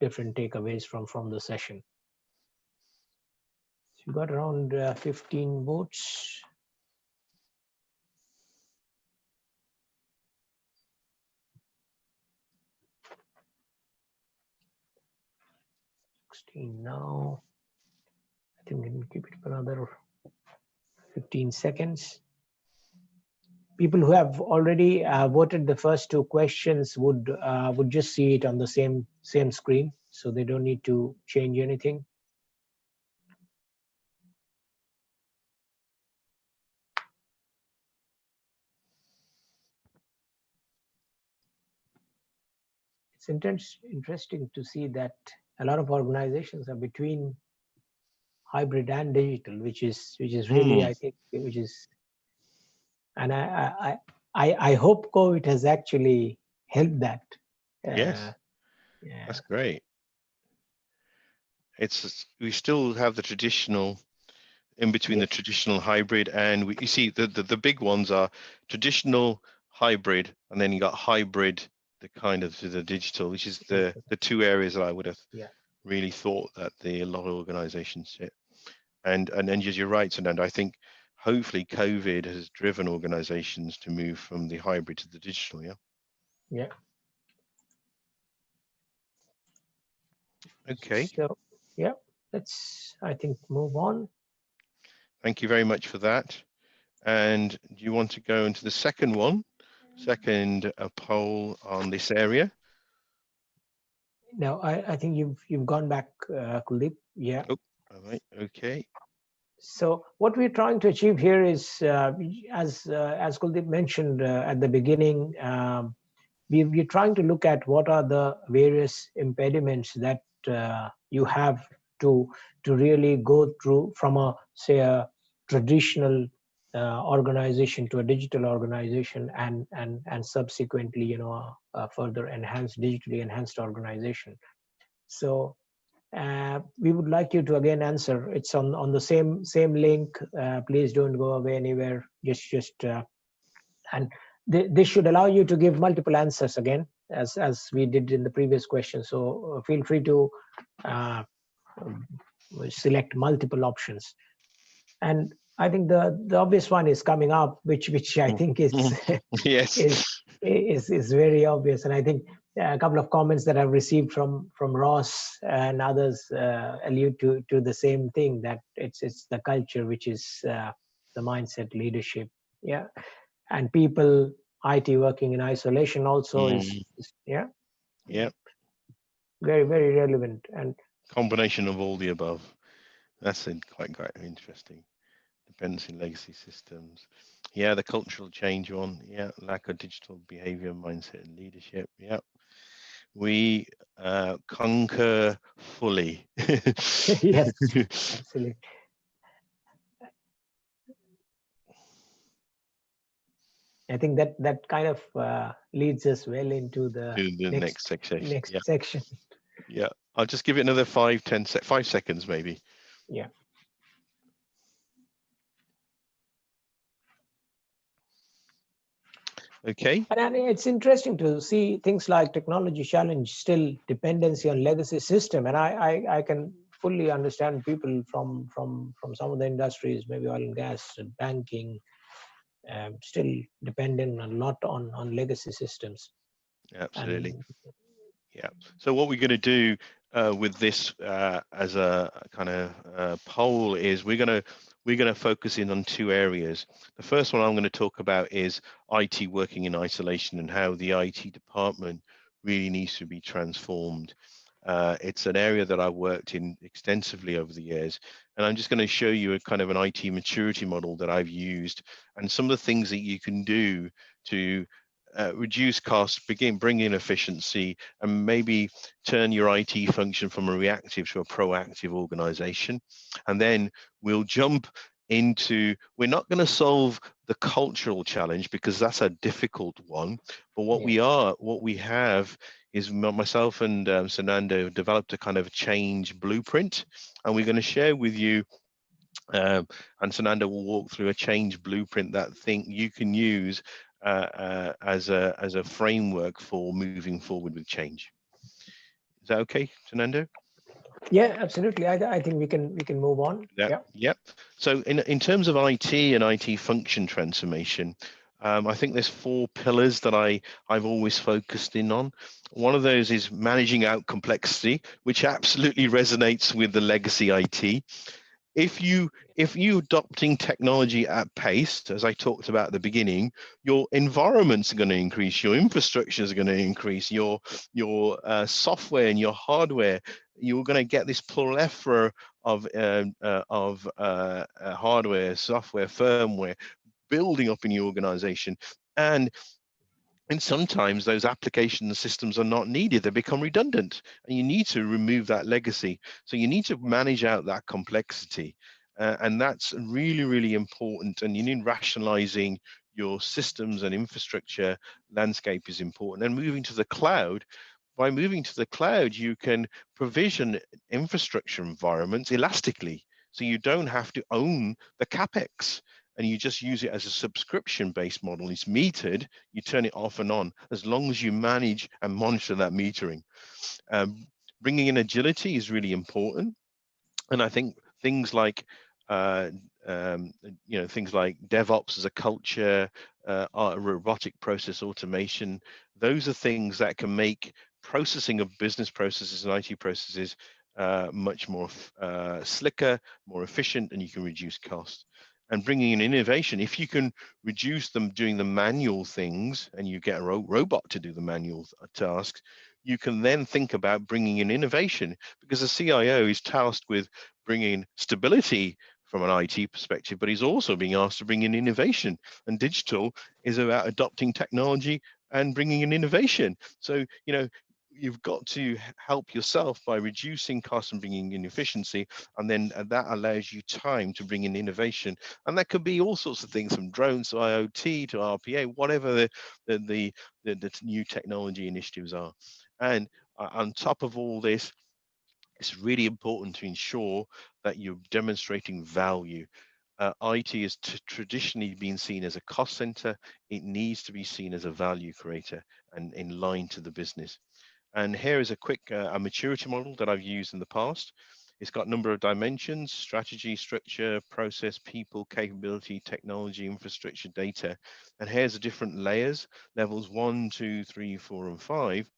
different takeaways from the session. So you got around 15 votes. Now, I think we can keep it for another 15 seconds. People who have already voted the first 2 questions would just see it on the same screen, so they don't need to change anything. It's interesting to see that a lot of organizations are between hybrid and digital, which is really, I think, which is, and I hope COVID has actually helped that. Yes, Yeah. That's great. We still have the traditional in between, the traditional hybrid, and you see the big ones are traditional hybrid, and then you got hybrid, the kind of to the digital, which is the two areas that I would have really thought that a lot of organizations sit. And as you're right, Sunando, I think hopefully COVID has driven organizations to move from the hybrid to the digital. Yeah. Okay. So yeah, let's, I think, move on. Thank you very much for that. And do you want to go into the second one? Second, a poll on this area. No, I think you've gone back, Kuldip. Yeah. Oh, all right. Okay. So what we're trying to achieve here is, as Kuldip mentioned at the beginning, we're trying to look at what are the various impediments that you have to really go through from a, say, a traditional organization to a digital organization, and subsequently, you know, a further enhanced, digitally enhanced organization. So we would like you to again answer. It's on the same link. Please don't go away anywhere. Just and this should allow you to give multiple answers again, as we did in the previous question. So feel free to uh, select multiple options. And I think the obvious one is coming up, which I think is yes, is very obvious. And I think a couple of comments that I've received from Ross and others allude to the same thing, that it's the culture, which is the mindset, leadership, yeah, and people. IT working in isolation also is yeah, very relevant. And combination of all the above. That's quite interesting. Dependency legacy systems. Yeah, the cultural change one. Yeah, lack of digital behavior, mindset, and leadership. Yeah, we concur fully. yes, absolutely. I think that kind of leads us well into the next section. Next section. Yeah, I'll just give it another 5 seconds maybe. Yeah. Okay. And it's interesting to see things like technology challenge still dependency on legacy system. And I can fully understand people from some of the industries, maybe oil and gas, banking, still dependent a lot on legacy systems. Absolutely. And yeah. So what we're going to do with this as a kind of poll is we're going to focus in on two areas. The first one I'm going to talk about is IT working in isolation and how the IT department really needs to be transformed. It's an area that I've worked in extensively over the years, and I'm just going to show you a kind of an IT maturity model that I've used and some of the things that you can do to reduce costs, bring in efficiency, and maybe turn your IT function from a reactive to a proactive organization. And then we'll jump into, we're not going to solve the cultural challenge because that's a difficult one, but what we have is myself and Sunando developed a kind of change blueprint, and we're going to share with you and Sunando will walk through a change blueprint that you can use as a framework for moving forward with change. Is that okay, Sunando? yeah, absolutely. I think we can move on. Yep. So in terms of IT and IT function transformation, I think there's 4 pillars that I've always focused in on. One of those is managing out complexity, which absolutely resonates with the legacy IT. If you adopting technology at pace, as I talked about at the beginning, your environments are going to increase, your infrastructure is going to increase, your software and your hardware. You're going to get this plethora of hardware, software, firmware building up in your organization, and sometimes those application systems are not needed. They become redundant, and you need to remove that legacy. So you need to manage out that complexity. And that's really, really important. And you need rationalizing your systems and infrastructure landscape is important. And moving to the cloud, by moving to the cloud, you can provision infrastructure environments elastically. So you don't have to own the CapEx. and you just use it as a subscription-based model. It's metered, you turn it off and on, as long as you manage and monitor that metering. Bringing in agility is really important. And I think things like uh, things like DevOps as a culture, robotic process automation, those are things that can make processing of business processes and IT processes much more slicker, more efficient, and you can reduce costs. And bringing in innovation, if you can reduce them doing the manual things and you get a robot to do the manual tasks, you can then think about bringing in innovation, because the CIO is tasked with bringing stability from an IT perspective, but he's also being asked to bring in innovation. And digital is about adopting technology and bringing in innovation. So, you've got to help yourself by reducing costs and bringing in efficiency, and then that allows you time to bring in innovation. And that could be all sorts of things, from drones to IoT to RPA, whatever the new technology initiatives are. And on top of all this, it's really important to ensure that you're demonstrating value. IT has traditionally been seen as a cost center. It needs to be seen as a value creator and in line to the business. And here is a quick a maturity model that I've used in the past. It's got a number of dimensions: strategy, structure, process, people, capability, technology, infrastructure, data. And here's the different layers: levels 1, 2, 3, 4, and 5.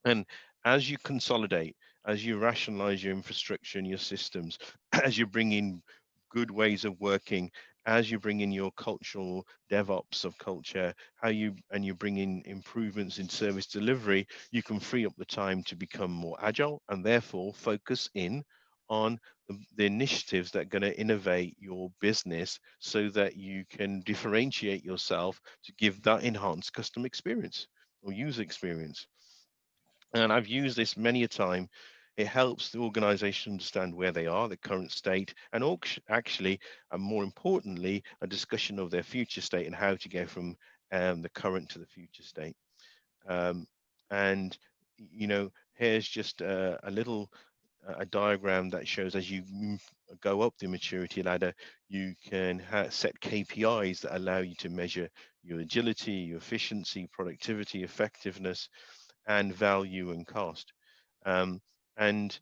And as you consolidate, as you rationalize your infrastructure and your systems, as you bring in good ways of working, as you bring in your cultural DevOps of culture, you bring in improvements in service delivery, you can free up the time to become more agile and therefore focus in on the initiatives that are going to innovate your business so that you can differentiate yourself to give that enhanced customer experience or user experience. And I've used this many a time. It helps the organization understand where they are, the current state, and actually, and more importantly, a discussion of their future state and how to go from the current to the future state. Um, and, here's just a little a diagram that shows as you go up the maturity ladder, you can set KPIs that allow you to measure your agility, your efficiency, productivity, effectiveness, and value and cost. Um, and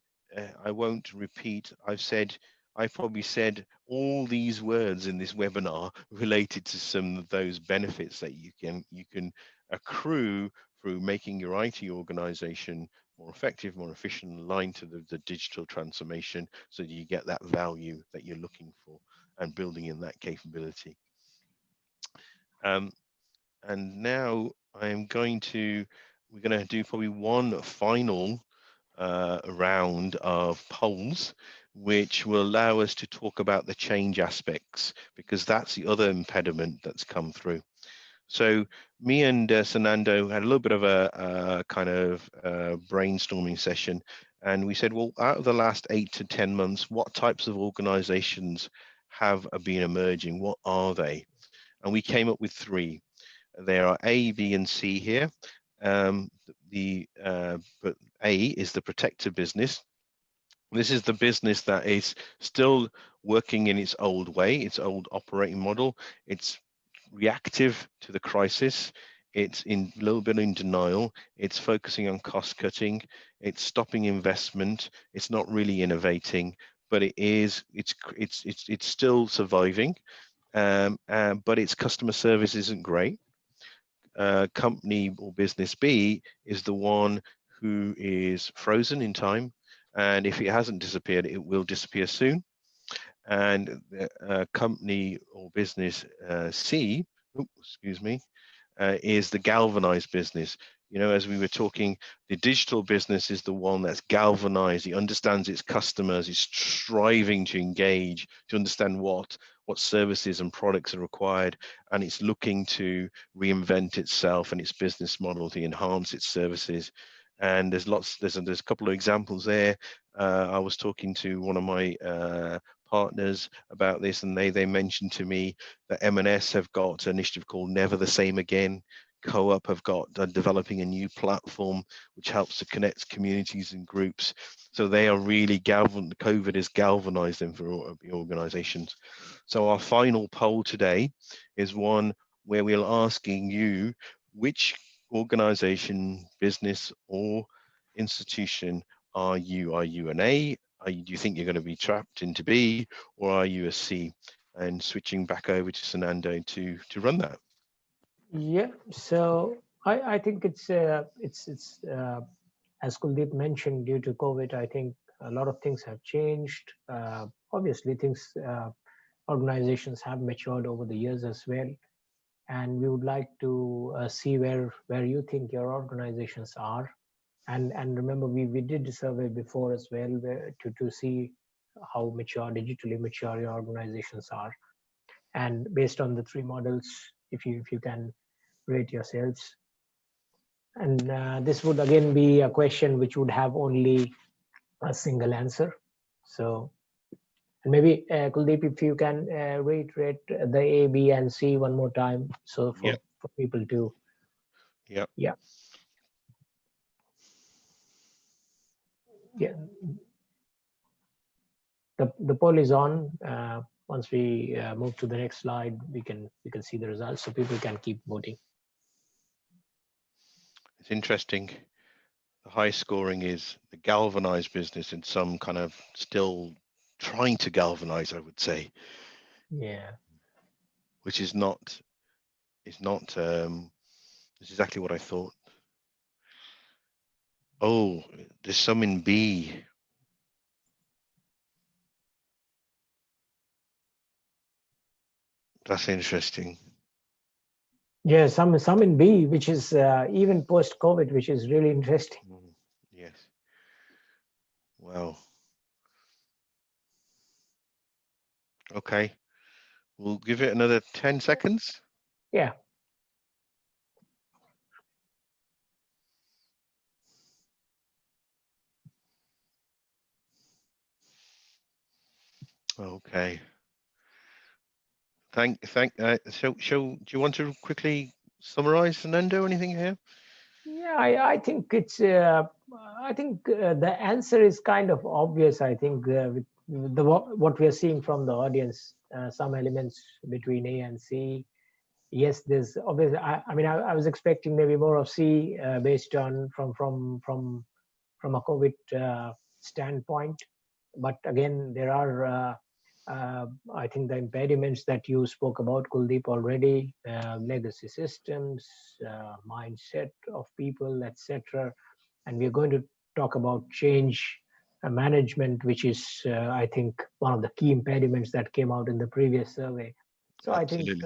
I won't repeat, I've probably said all these words in this webinar related to some of those benefits that you can accrue through making your IT organization more effective, more efficient, aligned to the digital transformation, so that you get that value that you're looking for and building in that capability. And now we're going to do probably one final round of polls, which will allow us to talk about the change aspects, because that's the other impediment that's come through. So me and Sunando had a little bit of a kind of brainstorming session, and we said, well, out of the last 8 to 10 months, what types of organizations have been emerging? What are they? And we came up with 3. There are A, B, and C here. But A is the protector business. This is the business that is still working in its old way, its old operating model. It's reactive to the crisis. It's a little bit in denial. It's focusing on cost cutting. It's stopping investment. It's not really innovating, but it's still surviving. But its customer service isn't great. Company or business B is the one who is frozen in time, and if it hasn't disappeared, it will disappear soon. And company or business C, is the galvanized business. As we were talking, the digital business is the one that's galvanized. It understands its customers, is striving to engage, to understand what services and products are required, and it's looking to reinvent itself and its business model to enhance its services. And there's a couple of examples there. I was talking to one of my partners about this, and they mentioned to me that M&S have got an initiative called Never the Same Again, Co-op have got developing a new platform which helps to connect communities and groups. So they are really COVID has galvanized them for the organizations. So our final poll today is one where we're asking you which organization, business, or institution are you? Are you an A? Do you think you're going to be trapped into B, or are you a C? And switching back over to Sunando to run that. Yeah, so I think it's as Kuldip mentioned, due to COVID, I think a lot of things have changed. Obviously, organizations have matured over the years as well, and we would like to see where you think your organizations are. And remember, we did the survey before as well, to see how digitally mature your organizations are. And based on the three models, if you can rate yourselves. And this would again be a question which would have only a single answer. So, and maybe Kuldeep, if you can reiterate the A, B, and C one more time, so Yep. for people to. Yep. Yeah. Yeah. The poll is on. Once we move to the next slide, we can see the results, so people can keep voting. It's interesting. The high scoring is the galvanized business, and some kind of still trying to galvanize, I would say. Yeah. Which is not. It's exactly what I thought. Oh, there's some in B. That's interesting. Yeah, some in B, which is even post-COVID, which is really interesting. Yes. Wow. Okay. We'll give it another 10 seconds. Yeah. Okay. Do you want to quickly summarize, Sunando, anything here? Yeah, I think the answer is kind of obvious. I think with what we are seeing from the audience, some elements between A and C. Yes, there's obviously. I mean, I was expecting maybe more of C based on from a COVID standpoint, but again, there are. I think the impediments that you spoke about, Kuldeep, already, legacy systems, mindset of people, etc. And we're going to talk about change management, which is, I think, one of the key impediments that came out in the previous survey. So Absolutely.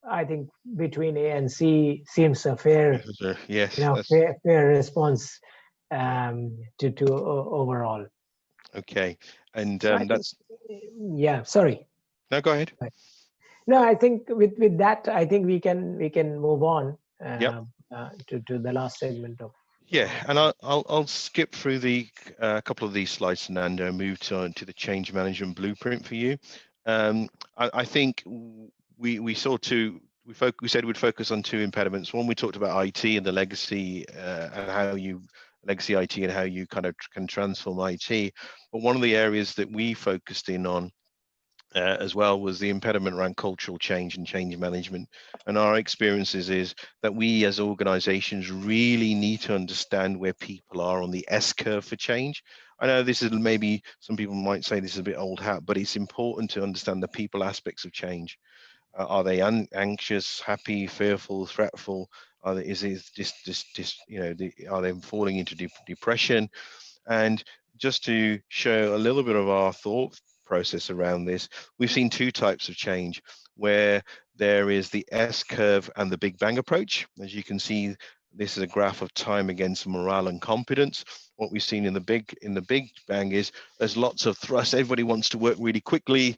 I think between A and C seems a fair, Yes. fair response Yeah. to overall. Okay. And So I think, that's. yeah. Sorry. No, go ahead. No, I think with that, I think we can move on Yep. To the last segment of. Yeah, and I'll skip through the couple of these slides, Nando, and move to the change management blueprint for you. I think we saw two. We said we'd focus on two impediments. One, we talked about IT and the legacy and how you legacy IT and how you kind of can transform IT. But one of the areas that we focused in on as well was the impediment around cultural change and change management. And our experiences is that we as organizations really need to understand where people are on the S curve for change. I know this is maybe some people might say this is a bit old hat, but it's important to understand the people aspects of change. Are they anxious, happy, fearful, threatful? Are they, is it just are they falling into depression? And just to show a little bit of our thought process around this, we've seen two types of change where there is the S curve and the Big Bang approach. As you can see, this is a graph of time against morale and competence. What we've seen in the Big Bang is there's lots of thrust. Everybody wants to work really quickly.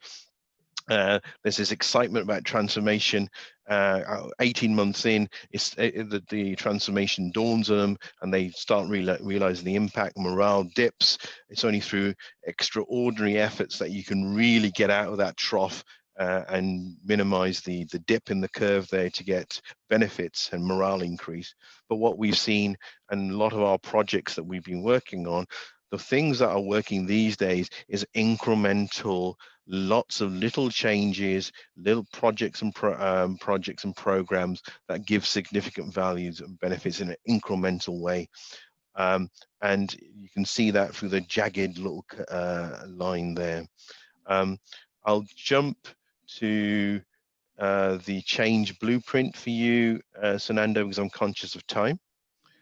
There's this excitement about transformation. 18 months in, the transformation dawns on them, and they start realizing the impact. Morale dips. It's only through extraordinary efforts that you can really get out of that trough and minimize the dip in the curve there to get benefits and morale increase. But what we've seen, and a lot of our projects that we've been working on, the things that are working these days is incremental, lots of little changes, little projects and projects and programs that give significant values and benefits in an incremental way. And you can see that through the jagged little line there. I'll jump to the change blueprint for you, Sunando, because I'm conscious of time.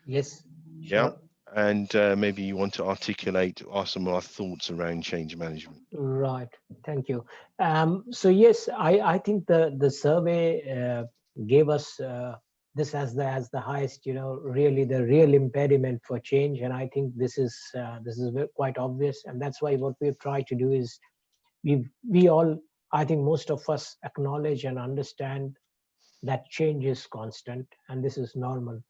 Yes, Yeah. sure. And maybe you want to articulate some of our thoughts around change management. Right. Thank you. So yes, I think the survey gave us this as the highest, really the real impediment for change, and I think this is quite obvious, and that's why what we've tried to do is we all, I think most of us acknowledge and understand that change is constant and this is normal.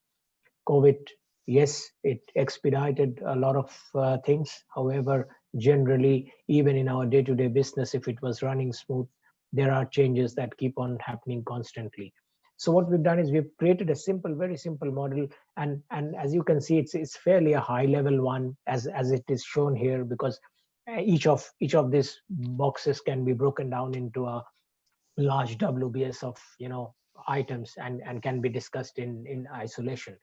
COVID, yes, it expedited a lot of things. However, generally, even in our day-to-day business, if it was running smooth, there are changes that keep on happening constantly. So what we've done is we've created a simple, very simple model, and as you can see, it's fairly a high-level one as it is shown here, because each of these boxes can be broken down into a large WBS of items and can be discussed in isolation.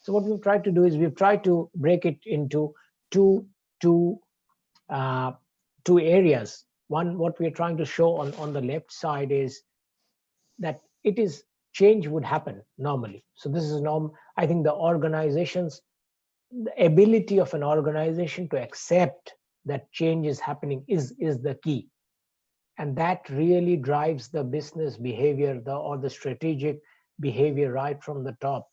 So what we've tried to do is we've tried to break it into two two uh, two areas. One, what we're trying to show on the left side is that it is change would happen normally. So this is norm. I think the ability of an organization to accept that change is happening is the key, and that really drives the business behavior, or the strategic behavior right from the top,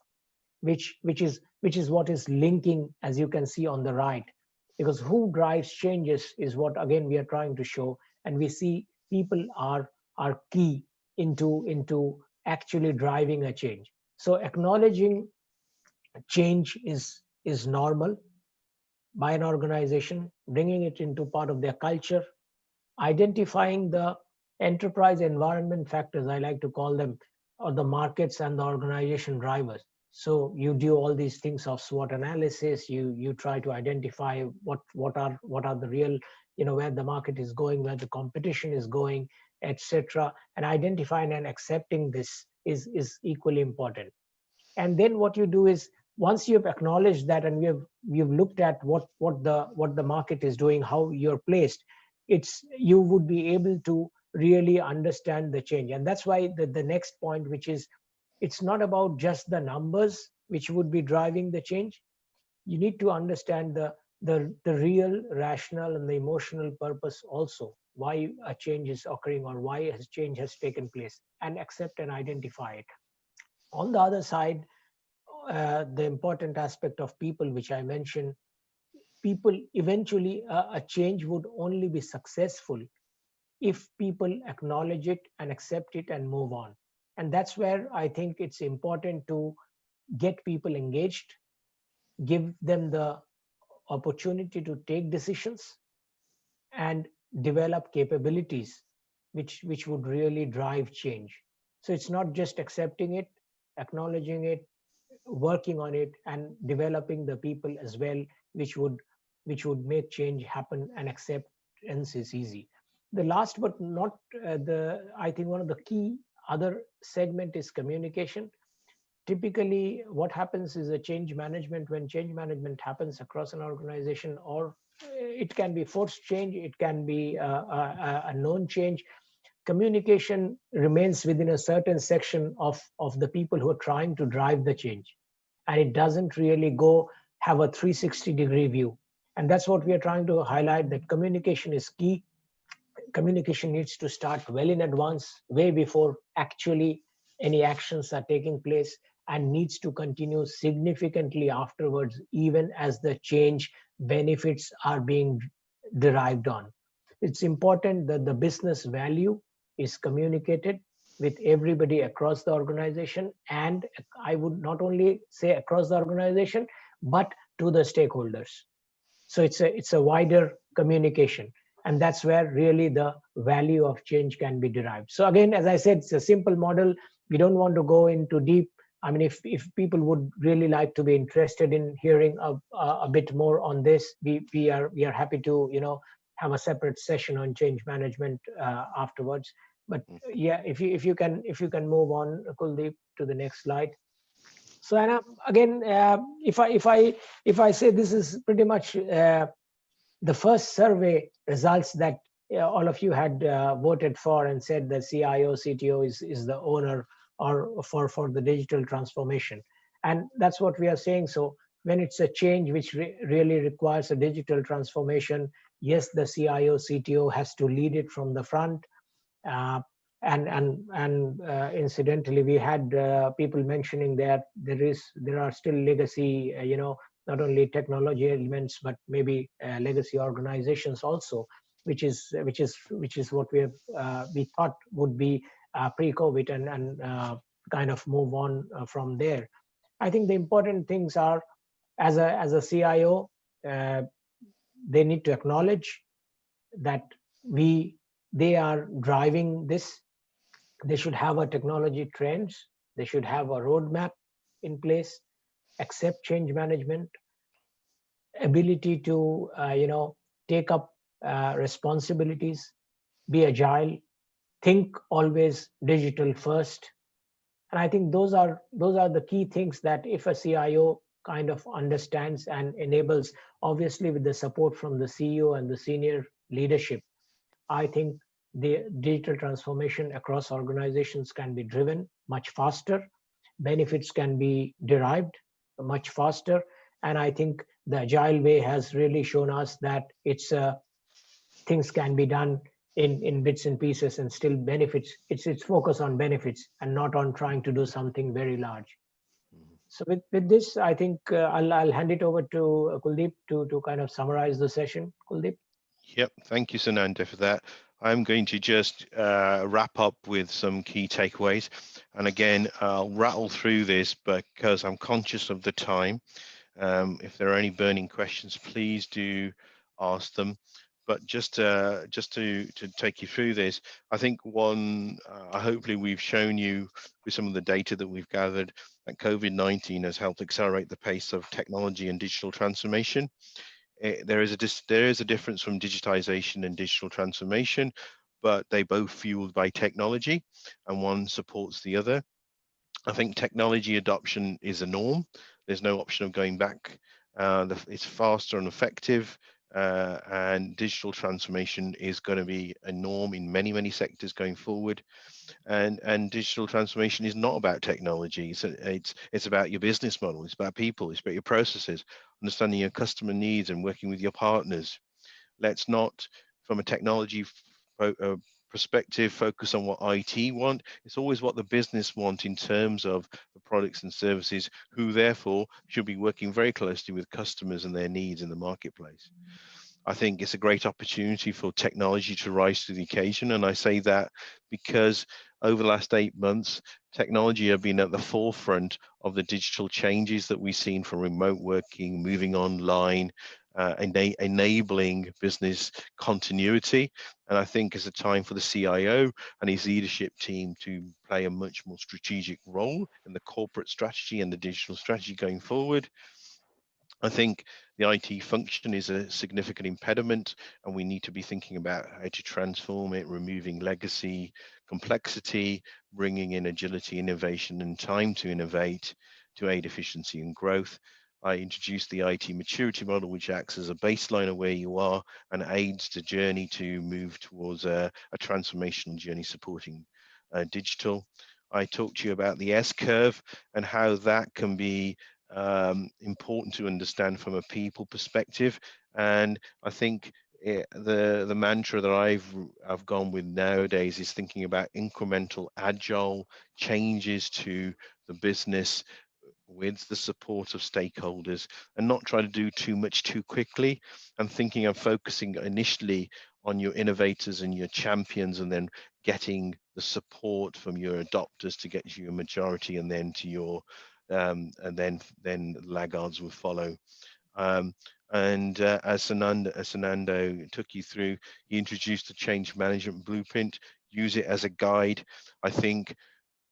which is what is linking, as you can see on the right, because who drives changes is what again we are trying to show, and we see people are key into actually driving a change. So acknowledging change is normal by an organization, bringing it into part of their culture, identifying the enterprise environment factors, I like to call them, or the markets and the organization drivers. So you do all these things of SWOT analysis. You try to identify what are the real, where the market is going, where the competition is going, etc. And identifying and accepting this is equally important. And then what you do is, once you've acknowledged that and we've looked at what the market is doing, how you're placed, you would be able to really understand the change. And that's why the next point, which is, it's not about just the numbers which would be driving the change. You need to understand the real rationale and the emotional purpose also, why a change is occurring or why a change has taken place, and accept and identify it. On the other side, the important aspect of people, which I mentioned, people eventually, a change would only be successful if people acknowledge it and accept it and move on. And that's where I think it's important to get people engaged, give them the opportunity to take decisions, and develop capabilities which would really drive change. So it's not just accepting it, acknowledging it, working on it, and developing the people as well, which would make change happen, and acceptance is easy. The last but not the I think one of the key other segment is communication. Typically what happens is a change management, when change management happens across an organization, or it can be forced change, it can be a known change, communication remains within a certain section of the people who are trying to drive the change, and it doesn't really go have a 360-degree view. And that's what we are trying to highlight, that communication is key. Communication needs to start well in advance, way before actually any actions are taking place, and needs to continue significantly afterwards, even as the change benefits are being derived on. It's important that the business value is communicated with everybody across the organization, and I would not only say across the organization, but to the stakeholders. So it's a wider communication. And that's where really the value of change can be derived. So again, as I said, it's a simple model. We don't want to go into deep. I mean, if people would really like to be interested in hearing a bit more on this, we are happy to have a separate session on change management afterwards. But yeah, if you can move on, Kuldeep, to the next slide. So, and again, if I say this is pretty much the first survey results that all of you had voted for and said the CIO, CTO is the owner or for the digital transformation. And that's what we are saying. So when it's a change which really requires a digital transformation, yes, the CIO, CTO has to lead it from the front. Uh, and incidentally, we had people mentioning that there are still legacy, not only technology elements but maybe legacy organizations also, which is what we thought would be pre-COVID, and kind of move on from there. I think the important things are, as a CIO, uh, they need to acknowledge that we they are driving this. They should have a technology trends. They should have a roadmap in place, accept change management, ability to take up responsibilities, be agile, think always digital first. And I think those are the key things that if a CIO kind of understands and enables, obviously with the support from the CEO and the senior leadership, I think the digital transformation across organizations can be driven much faster. Benefits can be derived much faster. And I think the agile way has really shown us that things can be done in bits and pieces and still benefits. It's focus on benefits and not on trying to do something very large. So with this, I think I'll hand it over to Kuldeep to kind of summarize the session. Kuldeep. Yep, thank you, Sunando, for that. I'm going to just wrap up with some key takeaways. And again, I'll rattle through this because I'm conscious of the time. If there are any burning questions, please do ask them. But just to take you through this, I think one, hopefully we've shown you with some of the data that we've gathered that COVID-19 has helped accelerate the pace of technology and digital transformation. There is a difference from digitization and digital transformation, but they both fueled by technology, and one supports the other. I think technology adoption is a norm. There's no option of going back. It's faster and effective, and digital transformation is going to be a norm in many sectors going forward. And digital transformation is not about technology. It's about your business model. It's about people. It's about your processes, understanding your customer needs and working with your partners. Let's not, from a technology perspective, focus on what IT want. It's always what the business want in terms of the products and services, who therefore should be working very closely with customers and their needs in the marketplace. I think it's a great opportunity for technology to rise to the occasion. And I say that because over the last 8 months, technology have been at the forefront of the digital changes that we've seen from remote working, moving online, enabling business continuity. And I think it's a time for the CIO and his leadership team to play a much more strategic role in the corporate strategy and the digital strategy going forward. I think the IT function is a significant impediment, and we need to be thinking about how to transform it, removing legacy, complexity, bringing in agility, innovation, and time to innovate to aid efficiency and growth. I introduced the IT maturity model, which acts as a baseline of where you are and aids the journey to move towards a transformational journey supporting digital. I talked to you about the S curve and how that can be important to understand from a people perspective. And I think the mantra that I've gone with nowadays is thinking about incremental, agile changes to the business with the support of stakeholders, and not try to do too much too quickly, and thinking of focusing initially on your innovators and your champions, and then getting the support from your adopters to get you a majority, and then to your and then laggards will follow. And as Sunando took you through, he introduced the change management blueprint. Use it as a guide. I think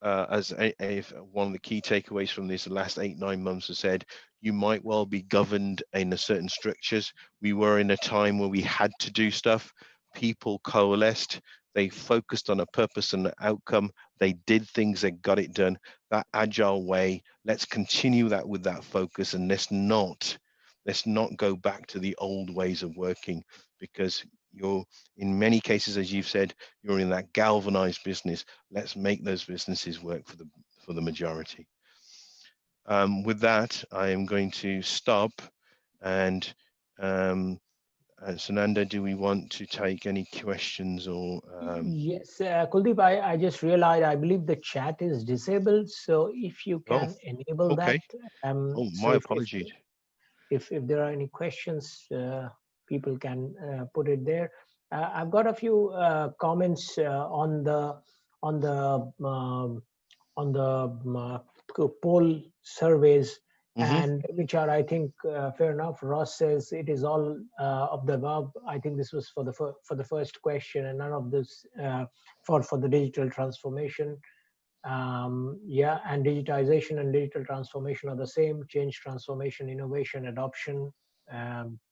if one of the key takeaways from this last 8-9 months has said, you might well be governed in a certain structures. We were in a time where we had to do stuff. People coalesced. They focused on a purpose and an outcome. They did things. They got it done. That agile way. Let's continue that with that focus, and let's not go back to the old ways of working, because you're, in many cases, as you've said, you're in that galvanized business. Let's make those businesses work for the majority. With that, I am going to stop. And Sunanda, do we want to take any questions or? Yes, Kuldip, I just realized I believe the chat is disabled. So if you Oh, can enable that, okay. Oh, so my apologies. if there are any questions, people can put it there. I've got a few comments on the um, on the poll surveys, Mm-hmm. and which are, I think, fair enough. Ross says it is all of the above. I think this was for the first question, and none of this for the digital transformation. Yeah, and digitization and digital transformation are the same. Change, transformation, innovation, adoption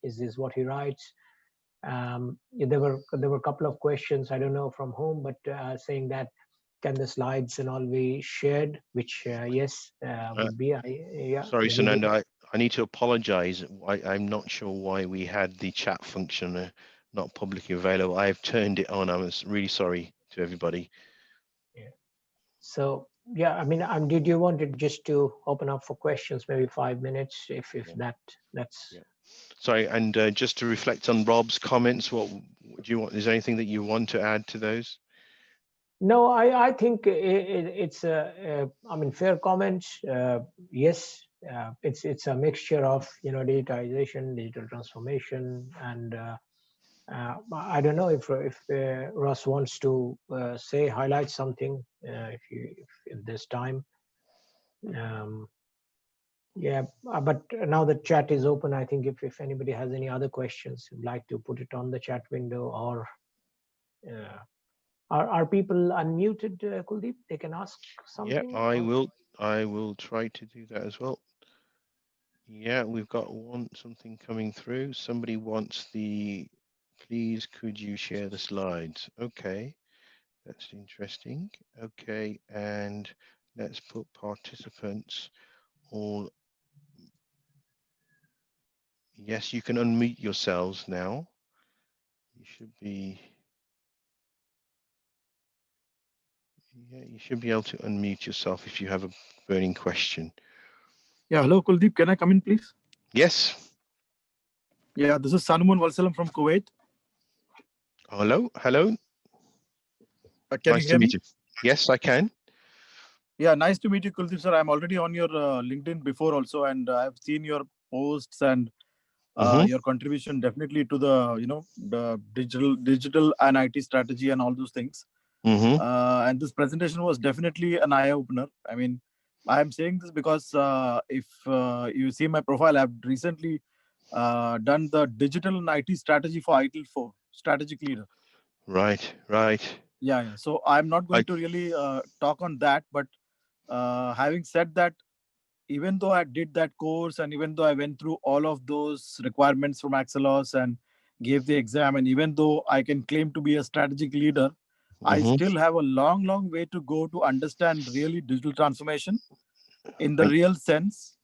is what he writes. Yeah, there were a couple of questions, I don't know from whom, but saying that can the slides and all be shared, which yes, Uh, would be. Yeah, Sorry, we do Sunanda, that. I need to apologize. I'm not sure why we had the chat function not publicly available. I have turned it on. I'm really sorry to everybody. Yeah. So yeah, I mean, did you want it just to open up for questions, maybe 5 minutes, if Yeah, that's. yeah. Sorry, and just to reflect on Rob's comments, what do you want? Is there anything that you want to add to those? No, I think it's I mean, fair comments. Yes, it's a mixture of, digitization, digital transformation, and I don't know if Russ wants to highlight something, if there's time. Um, yeah, but now the chat is open. I think if anybody has any other questions, would like to put it on the chat window, or uh, are people unmuted, Kuldeep? They can ask Yeah, something. I Or will. I will try to do that as well. Yeah, we've got something coming through. Somebody wants please could you share the slides? Okay, that's interesting. Okay, and let's put participants all. Yes, you can unmute yourselves now. You should be, yeah, you should be able to unmute yourself if you have a burning question. Yeah, hello Kuldip, can I come in please? Yes. Yeah, this is Sanuman Valsalam from Kuwait. Hello, hello. Can Nice you to hear meet me? you. Yes, I can. Yeah, nice to meet you, Kuldip sir. I'm already on your LinkedIn before also, and I've seen your posts and Mm-hmm. your contribution definitely to the digital and IT strategy and all those things. Mm-hmm. And this presentation was definitely an eye opener. I mean, I'm saying this because if you see my profile, I've recently done the digital and IT strategy for ITIL 4 strategic leader. Right, right. Yeah. So I'm not I going to really talk on that, but having said that, even though I did that course and even though I went through all of those requirements from Axelos and gave the exam, and even though I can claim to be a strategic leader, I mm-hmm. still have a long, long way to go to understand really digital transformation in the I, real sense.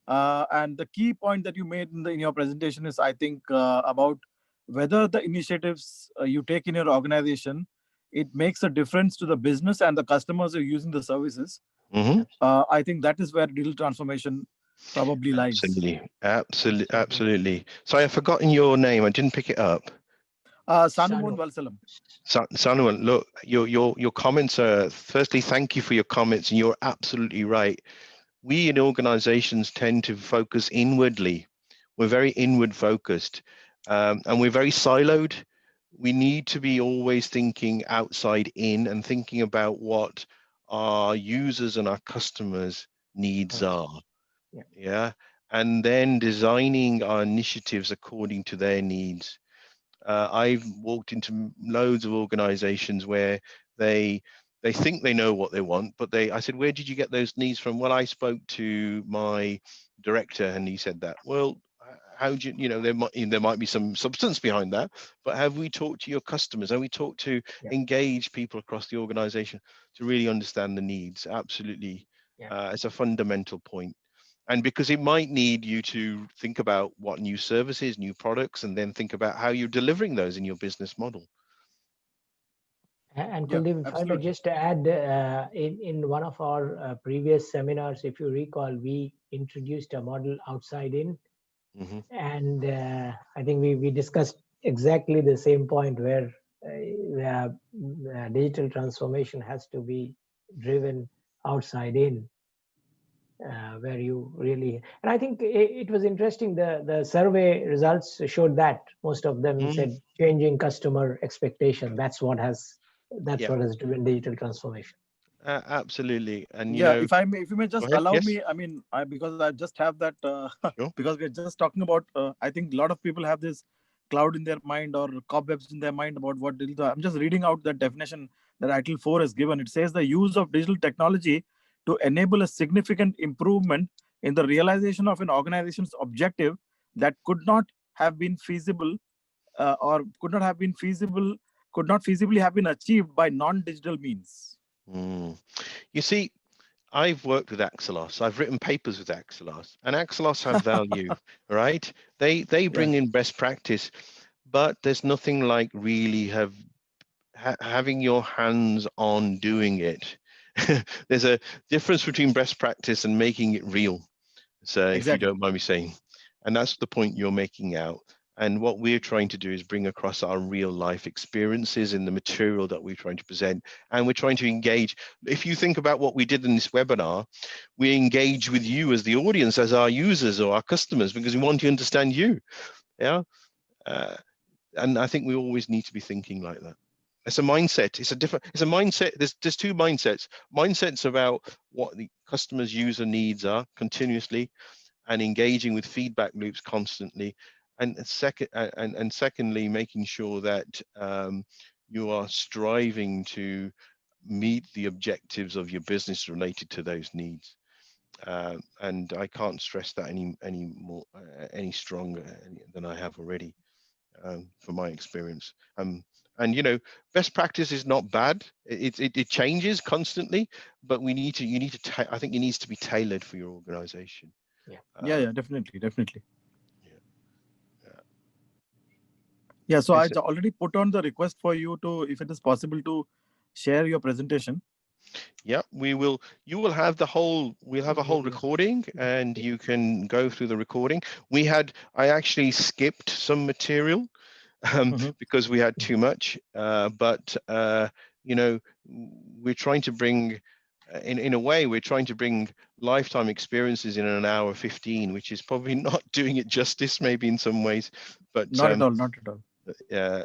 And the key point that you made in your presentation is, I think, about whether the initiatives you take in your organization, it makes a difference to the business and the customers who are using the services. mm-hmm. I think that is where digital transformation probably lies. Absolutely, absolutely, absolutely. Sorry, I've forgotten your name. I didn't pick it up. Sanumohan Sanu. Valsalam. Sanuan, look, your comments are. Firstly, thank you for your comments, and you're absolutely right. We in organizations tend to focus inwardly. We're very inward focused, and we're very siloed. We need to be always thinking outside in and thinking about what our users and our customers needs Right. are. Yeah. Yeah. and then designing our initiatives according to their needs. I've walked into loads of organizations where they think they know what they want, but I said, where did you get those needs from? Well, I spoke to my director and he said that. Well, how do you know, there might be some substance behind that, but have we talked to your customers? Have we talked to engage people across the organization to really understand the needs? Absolutely. It's a fundamental point. And because it might need you to think about what new services, new products, and then think about how you're delivering those in your business model. And Yeah, Kuldip, if I may absolutely. just add, in one of our previous seminars, if you recall, we introduced a model outside in, Mm-hmm. and I think we discussed exactly the same point where digital transformation has to be driven outside in, where you really, and I think it was interesting, the survey results showed that most of them Mm, said changing customer expectation, that's yeah, what has driven digital transformation. absolutely. And Yeah, if you may go just ahead. allow Yes, me, I mean, because I just have that sure. because we're just talking about. I think a lot of people have this cloud in their mind or cobwebs in their mind about what digital. I'm just reading out that definition that ITIL 4 has given. It says the use of digital technology to enable a significant improvement in the realization of an organization's objective that could not feasibly have been achieved by non-digital means. Mm. You see, I've worked with Axelos. I've written papers with Axelos, and Axelos have value, right? They Yeah, bring in best practice, but there's nothing like really having your hands on doing it. There's a difference between best practice and making it real. So if you exactly. don't mind me saying, and that's the point you're making out. And what we're trying to do is bring across our real life experiences in the material that we're trying to present. And we're trying to engage. If you think about what we did in this webinar, we engage with you as the audience, as our users or our customers, because we want to understand you. Yeah. And I think we always need to be thinking like that. It's a mindset. It's a mindset. There's two mindsets. Mindsets about what the customer's user needs are continuously, and engaging with feedback loops constantly, and secondly, making sure that you are striving to meet the objectives of your business related to those needs. And I can't stress that any more any stronger than I have already, from my experience. And best practice is not bad. It changes constantly, but you need to I think it needs to be tailored for your organization. Yeah. Yeah, Um, yeah, definitely, definitely. yeah, yeah. Yeah, so I It's already put on the request for you to, if it is possible, to share your presentation. Yeah, we will. You will have the whole. We'll have a whole Video. recording, and you can go through the recording. I actually skipped some material, Mhm. because we had too much. But you know, we're trying to bring, in a way, we're trying to bring lifetime experiences in an hour 15, which is probably not doing it justice, maybe in some ways. But Not at all, not at all. yeah,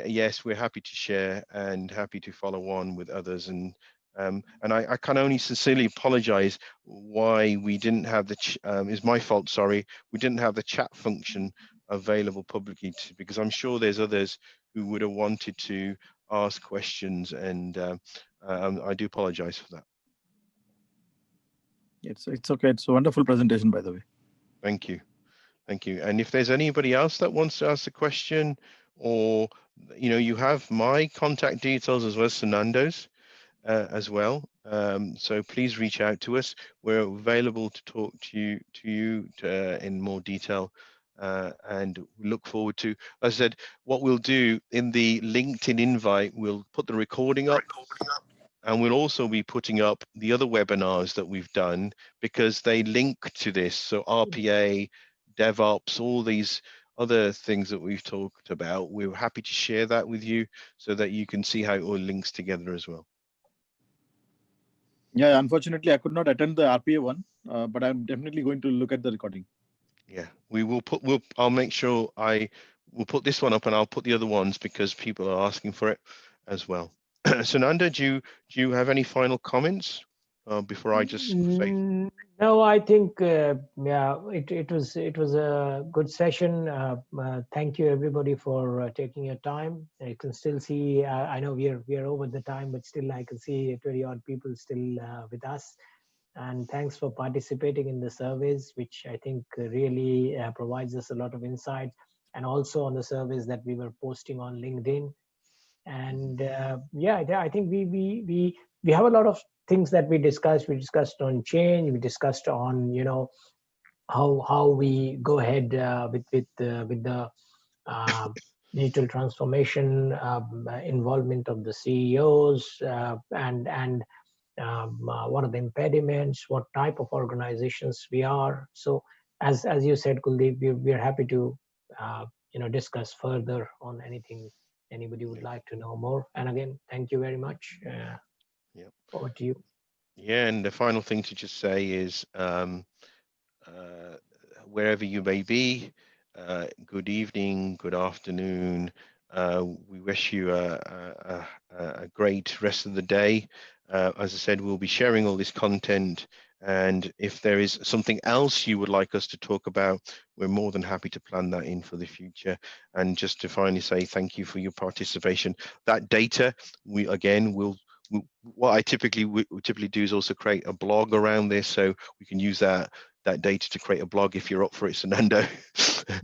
yes, we're happy to share and happy to follow on with others. And I can only sincerely apologize why we didn't have it's my fault, sorry, we didn't have the chat function available publicly, because I'm sure there's others who would have wanted to ask questions, and I do apologize for that. It's okay. It's a wonderful presentation, by the way. Thank you. Thank you. And if there's anybody else that wants to ask a question, or you have my contact details as well as Sunando's as well. So please reach out to us. We're available to talk to you in more detail. And we look forward to, as I said, what we'll do in the LinkedIn invite, we'll put the recording up, and we'll also be putting up the other webinars that we've done, because they link to this. So RPA, DevOps, all these other things that we've talked about, we're happy to share that with you so that you can see how it all links together as well. Yeah, unfortunately, I could not attend the RPA one, but I'm definitely going to look at the recording. Yeah, I'll make sure I will put this one up, and I'll put the other ones because people are asking for it as well. So Nanda, do you have any final comments before I just say? No, I think yeah, it was a good session. Thank you everybody for taking your time. I can still see. I know we are over the time, but still I can see 20 odd people still with us. And thanks for participating in the surveys, which I think really provides us a lot of insight, and also on the surveys that we were posting on LinkedIn. And yeah, I think we have a lot of things that we discussed. We discussed on change. We discussed on how we go ahead with the uh, digital transformation, involvement of the CEOs, and what are the impediments, what type of organizations we are. So as you said, Kuldip, we're happy to discuss further on anything anybody would like to know more. And again, thank you very much. Yeah. Over to you. Yeah, and the final thing to just say is, wherever you may be, good evening, good afternoon. We wish you a great rest of the day. As I said, we'll be sharing all this content, and if there is something else you would like us to talk about, we're more than happy to plan that in for the future. And just to finally say thank you for your participation. That data, we again will. What I typically do is also create a blog around this, so we can use that data to create a blog if you're up for it, Sunando.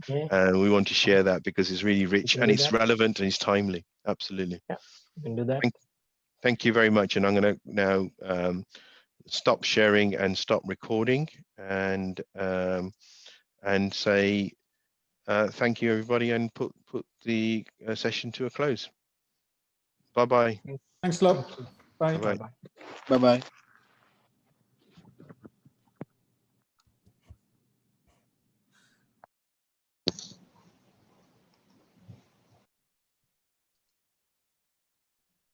Yeah, And we want to share that because it's really we rich can and do it's that. relevant and it's timely. Absolutely. Yeah, we can do that. Thank you very much. And I'm going to now stop sharing and stop recording, and say thank you, everybody, and put the session to a close. Bye bye. Thanks a lot. Thank you. Bye. Bye bye. Bye-bye. Bye bye.